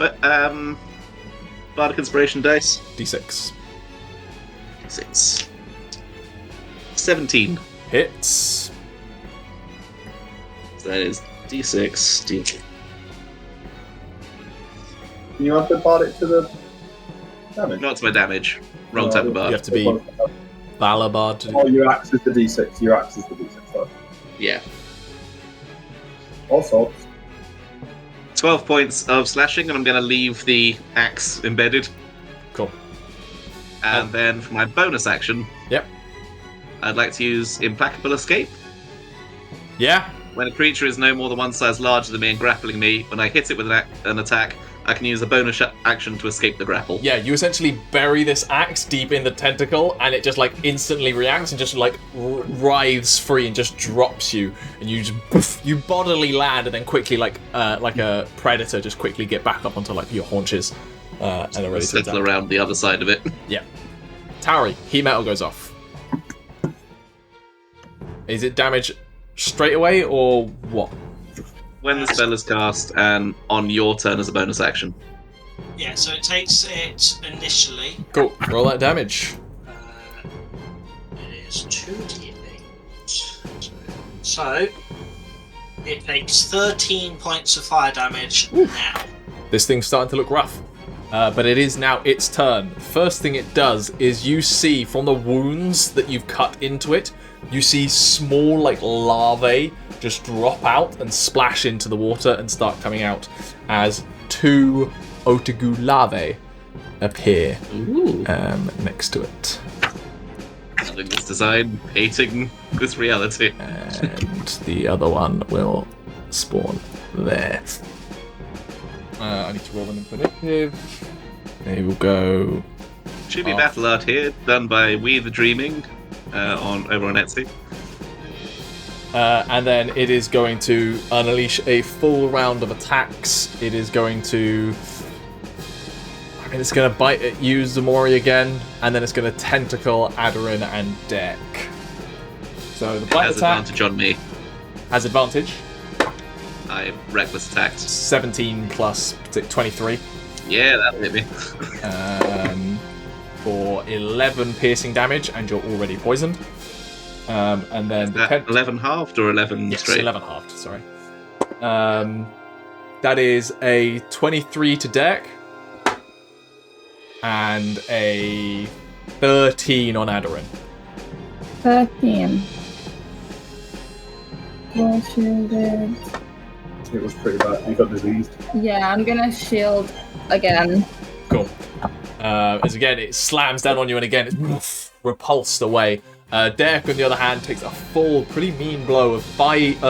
Bardic Inspiration dice?
D6.
6. 17.
Hits.
So that is D6. D.
Can you add the Bardic to the damage?
Not to my damage. Wrong type of
You
bard.
have to be Valabard to do.
Oh, your axe is the D6. Your axe is the D6. Sorry.
Yeah.
All sorts.
12 points of slashing, and I'm going to leave the axe embedded.
Cool.
And then for my bonus action,
Yep.
I'd like to use Implacable Escape.
Yeah.
When a creature is no more than one size larger than me and grappling me, when I hit it with an attack, I can use a bonus action to escape the grapple.
Yeah, you essentially bury this axe deep in the tentacle, and it just like instantly reacts and just like writhes free and just drops you, and you just poof, you bodily land, and then quickly like a predator, just quickly get back up onto like your haunches, and are ready to
Settle
attack.
around the other side of it.
Yeah. Tauri, heat metal goes off. Is it damage straight away or what?
When the spell is cast and on your turn as a bonus action.
Yeah, so it takes it initially.
Cool. Roll that damage.
It is 2d8. So it takes 13 points of fire damage now.
This thing's starting to look rough. But it is now its turn. First thing it does is you see from the wounds that you've cut into it, you see small like larvae just drop out and splash into the water and start coming out as 2 Otagu larvae appear next to it.
Loving this design, hating this reality.
And the other one will spawn there. I need to roll an initiative. They will go.
Chibi battle art here, done by WeTheDreaming over on Etsy.
And then it is going to unleash a full round of attacks. It is going to. I mean, it's going to bite at you, Ximori, again, and then it's going to tentacle Aderyn and Deck. So the bite
has
attack
advantage on me.
has advantage.
I reckless attacked.
17 plus 23.
Yeah, that'll hit me.
For 11 piercing damage, and you're already poisoned. And then the
11 halved or 11
yes,
straight?
11 halved, sorry. That is a 23 to deck, and a 13 on Aderyn.
13. Well shielded.
It was pretty bad. You got diseased.
Yeah, I'm gonna shield again.
Cool. As again, it slams down on you, and again, it's repulsed away. Derek, on the other hand, takes a full, pretty mean blow of 8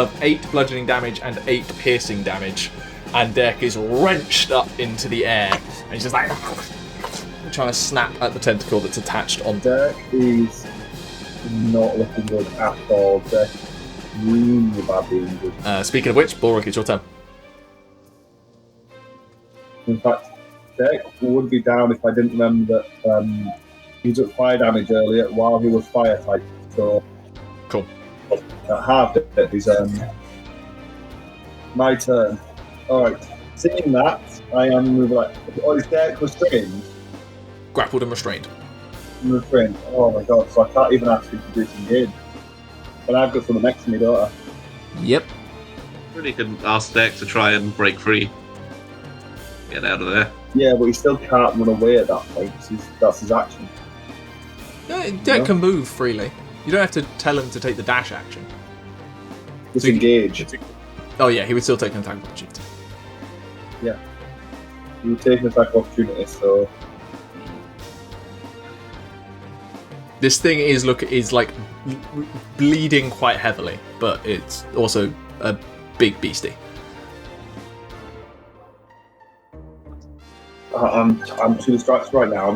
bludgeoning damage and 8 piercing damage. And Derek is wrenched up into the air, and he's just like trying to snap at the tentacle that's attached on.
Derek is not looking good at all. Derek is really badly injured.
Speaking of which, Balrick, it's your turn.
In fact, Derek would be down if I didn't remember that he took fire damage earlier while he was fire type. So
cool.
Half it is my turn. Alright. Seeing that, I am like, is Derek restrained?
Grappled and restrained.
Restrained. Oh my god, so I can't even ask him to disengage. But I've got someone next to me, don't I?
Yep.
Really can ask Deck to try and break free. Get out of there.
Yeah, but he still can't run away at that point. That's his action.
Deck can move freely. You don't have to tell him to take the dash action.
Disengage.
Oh yeah, he would still take an attack of opportunity.
Yeah. You take an attack of opportunity, so...
This thing is like bleeding quite heavily, but it's also a big beastie.
I'm too distracted right now.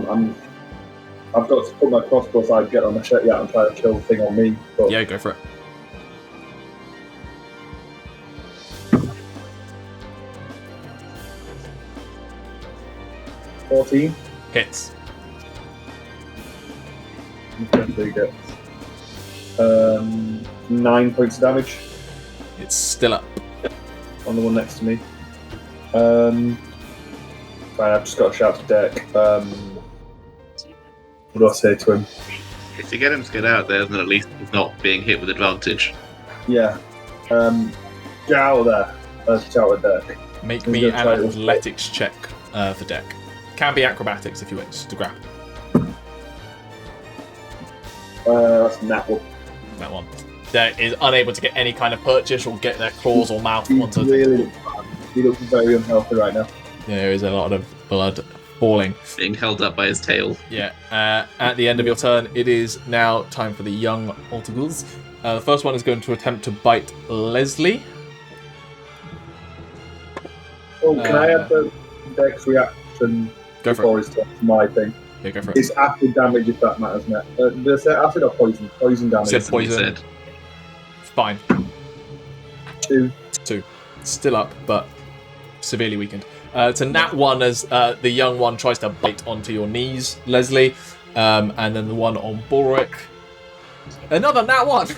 I've got to put my crossbow aside, get on my machete out, and try to kill the thing on me. But
Yeah, go for it.
$14.
Hits.
Definitely gets 9 points of damage
It's still up.
on the one next to me. Right, I've just got to shout to Deck. What do I say to him?
If you get him to get out there, then at least he's not being hit with advantage.
Yeah. Get out of there. Shout at Deck.
Make
He's
me
gonna
an
try to-
athletics check for Deck. Can be acrobatics if you wish to grab
That's a nat one.
that one. Deck is unable to get any kind of purchase or get their claws or mouth
He
onto the
really looks bad. He looks very unhealthy right now.
There is a lot of blood falling.
Being held up by his tail.
Yeah. At the end of your turn, it is now time for the young Altaguls. The first one is going to attempt to bite Lesley.
Oh, can I have the Deck's reaction
Go for
before
it.
his turn? My thing.
Yeah, go for it.
It's acid damage if that matters, Matt. Did I say acid or poison? Poison damage.
Said
That's what he
poison.
said.
Fine.
2.
Still up, but severely weakened. It's a nat 1 as the young one tries to bite onto your knees, Lesley. And then the one on Balrick. Another nat 1!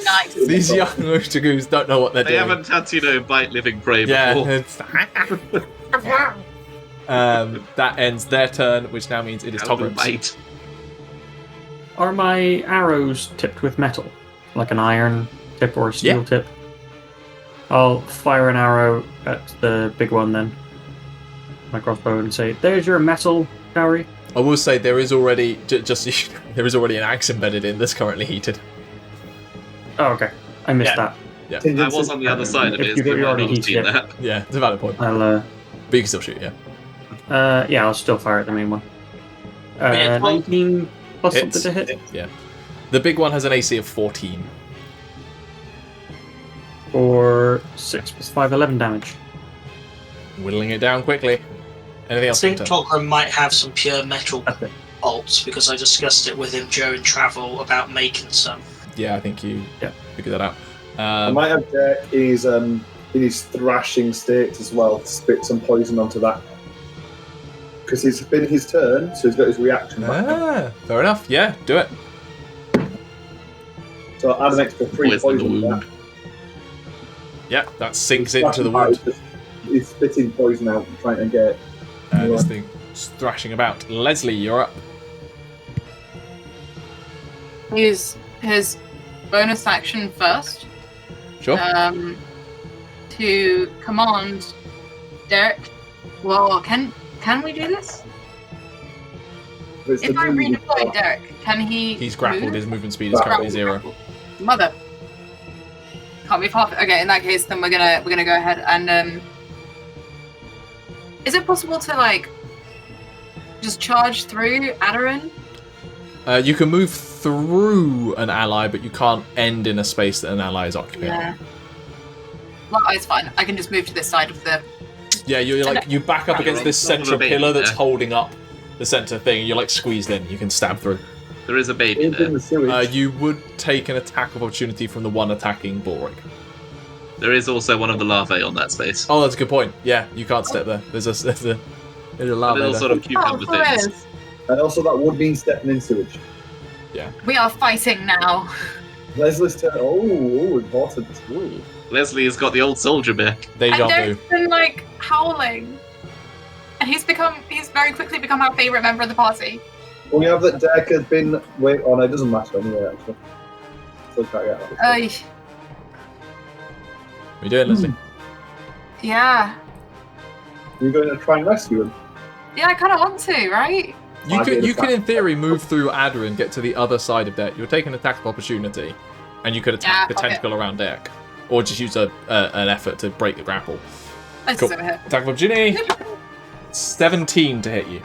Nice.
These young Oshtagoos don't know what they're
They
doing.
haven't had to, bite living prey
Yeah,
before.
it's... that ends their turn, which now means it is
How to
Togrim's.
bite.
Are my arrows tipped with metal? Like an iron tip or a steel
Yeah.
tip? I'll fire an arrow at the big one then. My crossbow and say, "There's your metal, Tauri."
I will say there is already there is already an axe embedded in that's currently heated.
Oh, okay. I missed
Yeah.
that.
I was on the other side of
If
it,
you
so
got
I
your
might not
already
have seen
heated.
that.
Yeah, it's a valid point.
I'll
But you can still shoot, yeah.
yeah, I'll still fire at the main one.
Yeah, well-
19 plus
Hits.
something to hit
Yeah. The big one has an AC of 14.
for 6 plus 5, 11 damage.
Whittling it down quickly. Anything
I
else?
think
Peter?
Togrim might have some pure metal
That's it.
bolts because I discussed it with him during travel about making some.
Yeah, I think you figured that out.
I might have Deck in his thrashing state as well to spit some poison onto that. Because it's been his turn, so he's got his reaction back.
Fair enough. Yeah, do it.
So I'll add an extra 3
Poison the
poison to
wound.
that.
Yeah, that sinks into the wound.
He's spitting poison out, trying to get.
This thing is thrashing about. Lesley, you're up.
Use his bonus action first
Sure.
to command Derek. Well, can we do this?
It's
If
the
I
move.
redeploy Derek, can he?
He's grappled.
move?
His movement speed is currently 0.
Mother. Can't be far. Okay, in that case, then we're gonna go ahead and is it possible to like just charge through Aderyn?
You can move through an ally, but you can't end in a space that an ally is occupying.
Yeah. Well, it's fine. I can just move to this side of the.
Yeah, you back up against this
You're on top of
central
a baby
pillar that's
there.
holding up the center thing, and you're like squeezed in. You can stab through.
There is a baby
It's in
there.
the sewage.
You would take an attack of opportunity from the one attacking Balrick.
There is also one of the larvae on that space.
Oh, that's a good point. Yeah, you can't step there. There's a
A
lava
little
there.
sort of cucumber
Oh,
things.
Liz,
And also, that would mean stepping in sewage.
we are fighting now.
Leslie's turn. Oh, important. Ooh.
Lesley has got the old soldier back.
They
And
don't
Derek's
move.
been like howling, and he's very quickly become our favorite member of the party.
We have that Deck has been. Wait, oh no, it doesn't matter anyway, actually. Still can't get that.
What are you doing, Lesley?
Yeah.
You're going to try and rescue him.
Yeah, I kind of want to, right?
You could in theory move through Aderyn, get to the other side of deck. You're taking an attack of opportunity, and you could attack the tentacle around deck, or just use an effort to break the grapple. Cool. Attack of opportunity. 17 to hit you.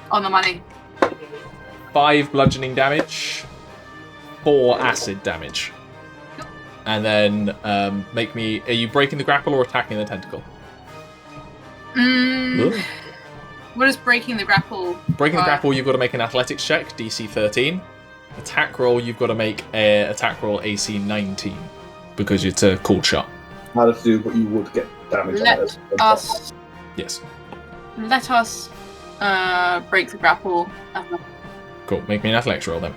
On the money.
5 bludgeoning damage. 4 acid damage. And then make me. Are you breaking the grapple or attacking the tentacle?
What is breaking the grapple?
Breaking the grapple, you've got to make an athletics check, DC 13. Attack roll, you've got to make an attack roll AC 19 because it's a cool shot.
How to do, but you would get damage on it.
Yes.
Let us break the grapple.
Cool. Make me an athletics roll then.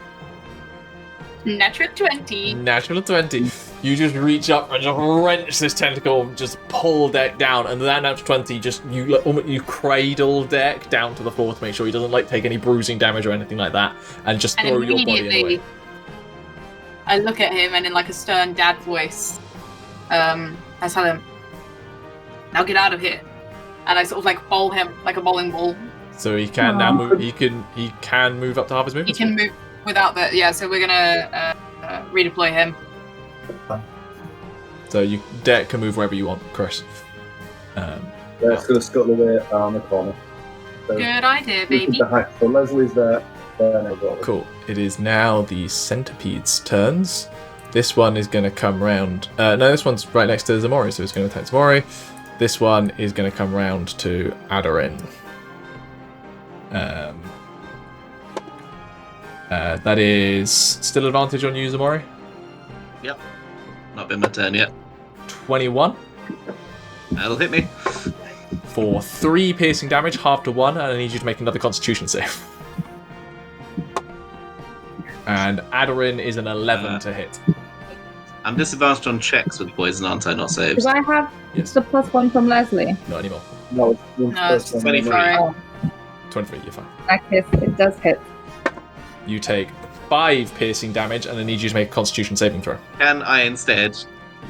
Natural 20.
Natural 20. You just reach up and just wrench this tentacle, just pull deck down, and that natural 20 just you cradle deck down to the floor to make sure he doesn't like take any bruising damage or anything like that, and just throw your body in the way.
I look at him and in like a stern dad voice, I tell him, "Now get out of here," and I sort of like bowl him like a bowling ball. So
he can now move. He can move up to half his movement.
He can move without that. Yeah. So we're gonna redeploy him.
So you deck can move wherever you want, Chris.
It's going to scuttle away around the corner. So
good idea, baby.
So Leslie's there.
Cool. It is now the centipede's turns. This one is going to come round. No, this one's right next to Ximori, so it's going to attack Ximori. This one is going to come round to Aderyn. That is still advantage on you, Ximori?
Yep. Not been my turn yet.
21.
That'll hit me.
For 3 piercing damage, half to 1, and I need you to make another Constitution save. And Aderyn is an 11 to hit.
I'm disadvantaged on checks with poison, aren't I? Not saves.
Do I have the +1 from Lesley?
Not anymore.
No,
it's
23.
Oh.
23, you're fine.
It does hit.
You take 5 piercing damage, and I need you to make a Constitution saving throw.
Can I instead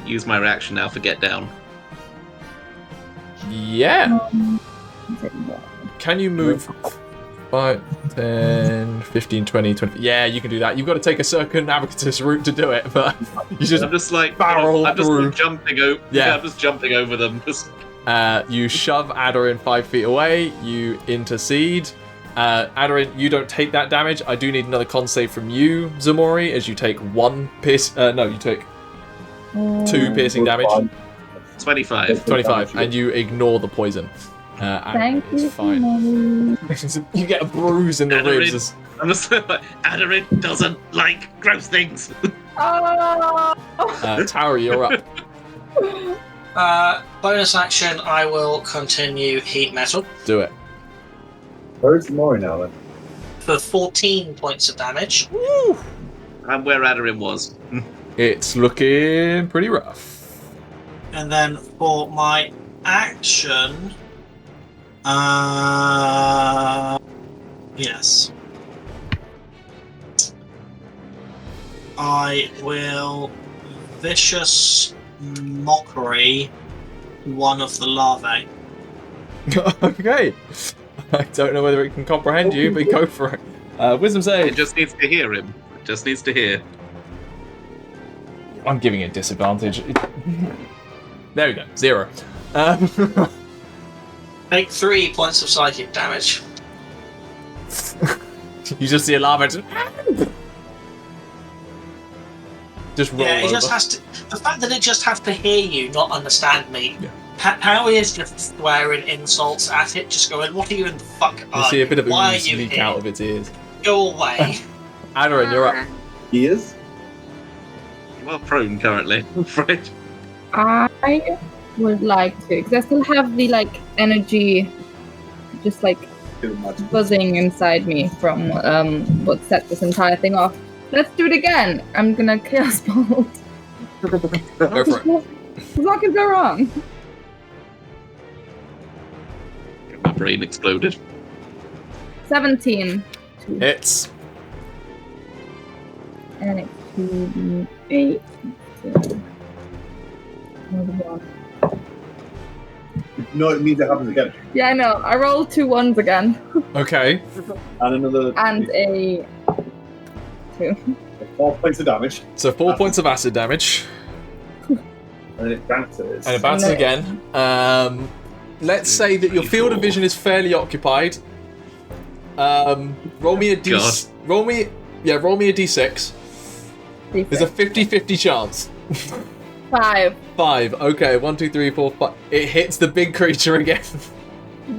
use my reaction now for get down?
Yeah. Can you move 5, 10, 15, 20, 20? Yeah, you can do that. You've got to take a circumnavigous route to do it, but you just
I'm just like
barrel
I'm just
through.
jumping over.
Yeah.
I'm just jumping over them.
You shove Aderyn 5 feet away. You intercede. Aderyn, you don't take that damage. I do need another con save from you, Ximori, as you take 1 pierce. No, you take 2 piercing damage.
25.
25, and you ignore the poison.
Thank you.
Fine. You get a bruise in the ribs.
I'm just like, Aderyn doesn't like gross things.
Tauri, you're up.
Bonus action, I will continue heat metal.
Do it.
Where's Mori now then?
For 14 points of damage.
Woo!
And where Aderyn was.
It's looking pretty rough.
And then for my action, yes, I will vicious mockery one of the larvae.
Okay. I don't know whether it can comprehend you, but go for it. Wisdom save.
It just needs to hear him. It just needs to hear.
I'm giving it disadvantage. There we go. 0.
Take 3 points of psychic damage.
You just see a lava just roll
Yeah, it
over.
just has to. The fact that it just has to hear you, not understand me.
Yeah.
How he is just swearing insults at it, just going, "What are you in the fuck?"
You see a bit of
Why
ooze
are you
leak
here?
out of its ears.
Go away.
Aderyn, you're up.
He is?
Well, prone currently, I'm afraid.
I would like to, because I still have the energy, just buzzing inside me from what set this entire thing off. Let's do it again. I'm gonna chaos bolt.
Go for it.
What could go wrong?
My brain exploded.
17.
Hits.
And it's 2d8. So, another one.
No, it means it happens again.
Yeah, I know. I rolled 2 1s again.
Okay.
And another.
And a 2.
4 points of damage.
So 4 points of acid damage.
And it bounces.
And it bounces again. Let's say that your field of vision is fairly occupied. Roll me a d6. Roll me a d6. There's a 50-50 chance.
5.
5. Okay, 1, 2, 3, 4, 5. It hits the big creature again.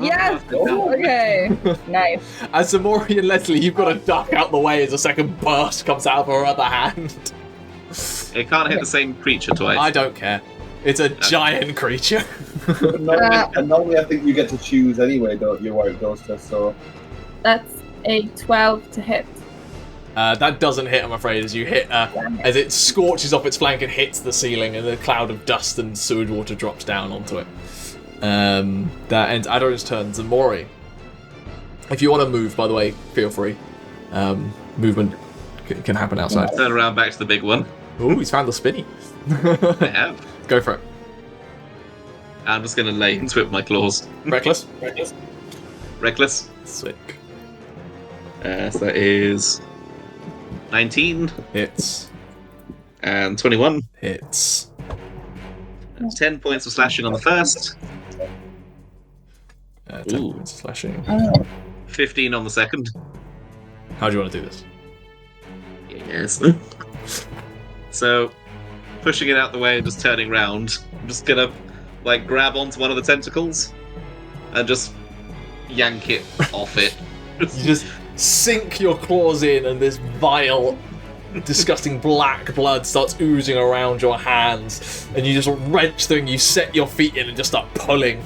Yes! Okay. Nice.
As Ximori and Lesley, you've got to duck out the way as a second burst comes out of her other hand.
It can't hit the same creature twice.
I don't care. It's a giant creature.
Normally, I think you get to choose anyway, don't you, where it goes to, so...
That's a 12 to hit.
That doesn't hit, I'm afraid, as you hit as it scorches off its flank and hits the ceiling, and a cloud of dust and sewage water drops down onto it. That ends Aderyn's turn. Ximori. If you want to move, by the way, feel free. Movement can happen outside.
Turn around back to the big one.
Ooh, he's found the spinny.
I have.
Go for it.
I'm just going to lay into it with my claws.
Reckless?
Reckless.
Sick.
So that is 19.
Hits.
And 21.
Hits.
That's 10 points of slashing on the first.
10 points of slashing.
15 on the second.
How do you want to do this?
Yes. So, pushing it out the way and just turning round, I'm just gonna, grab onto one of the tentacles and just yank it off it.
You just sink your claws in, and this vile, disgusting black blood starts oozing around your hands, and you just wrench through and you set your feet in and just start pulling.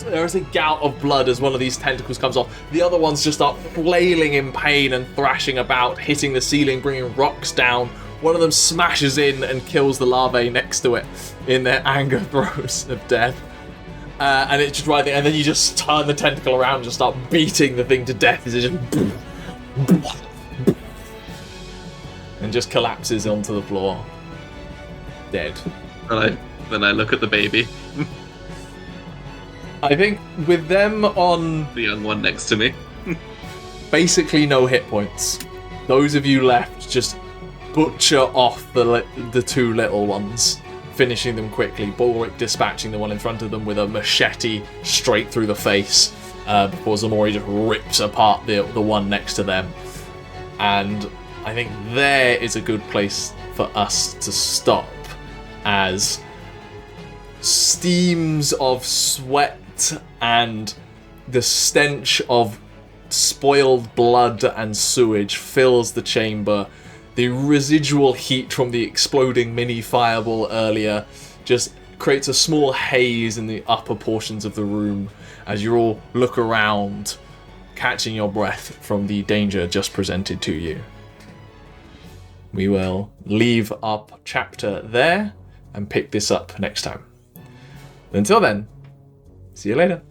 There is a gout of blood as one of these tentacles comes off. The other ones just start flailing in pain and thrashing about, hitting the ceiling, bringing rocks down. One of them smashes in and kills the larvae next to it in their anger throes of death. And it's just right there, and then you just turn the tentacle around and just start beating the thing to death as it just... and just collapses onto the floor. Dead.
Then I look at the baby.
I think with them on...
The young one next to me.
basically no hit points. Those of you left just butcher off the 2 little ones, finishing them quickly. Balrick dispatching the one in front of them with a machete straight through the face before Ximori just rips apart the one next to them. And I think there is a good place for us to stop, as steams of sweat and the stench of spoiled blood and sewage fills the chamber. The residual heat from the exploding mini fireball earlier just creates a small haze in the upper portions of the room as you all look around, catching your breath from the danger just presented to you. We will leave our chapter there and pick this up next time. Until then, see you later.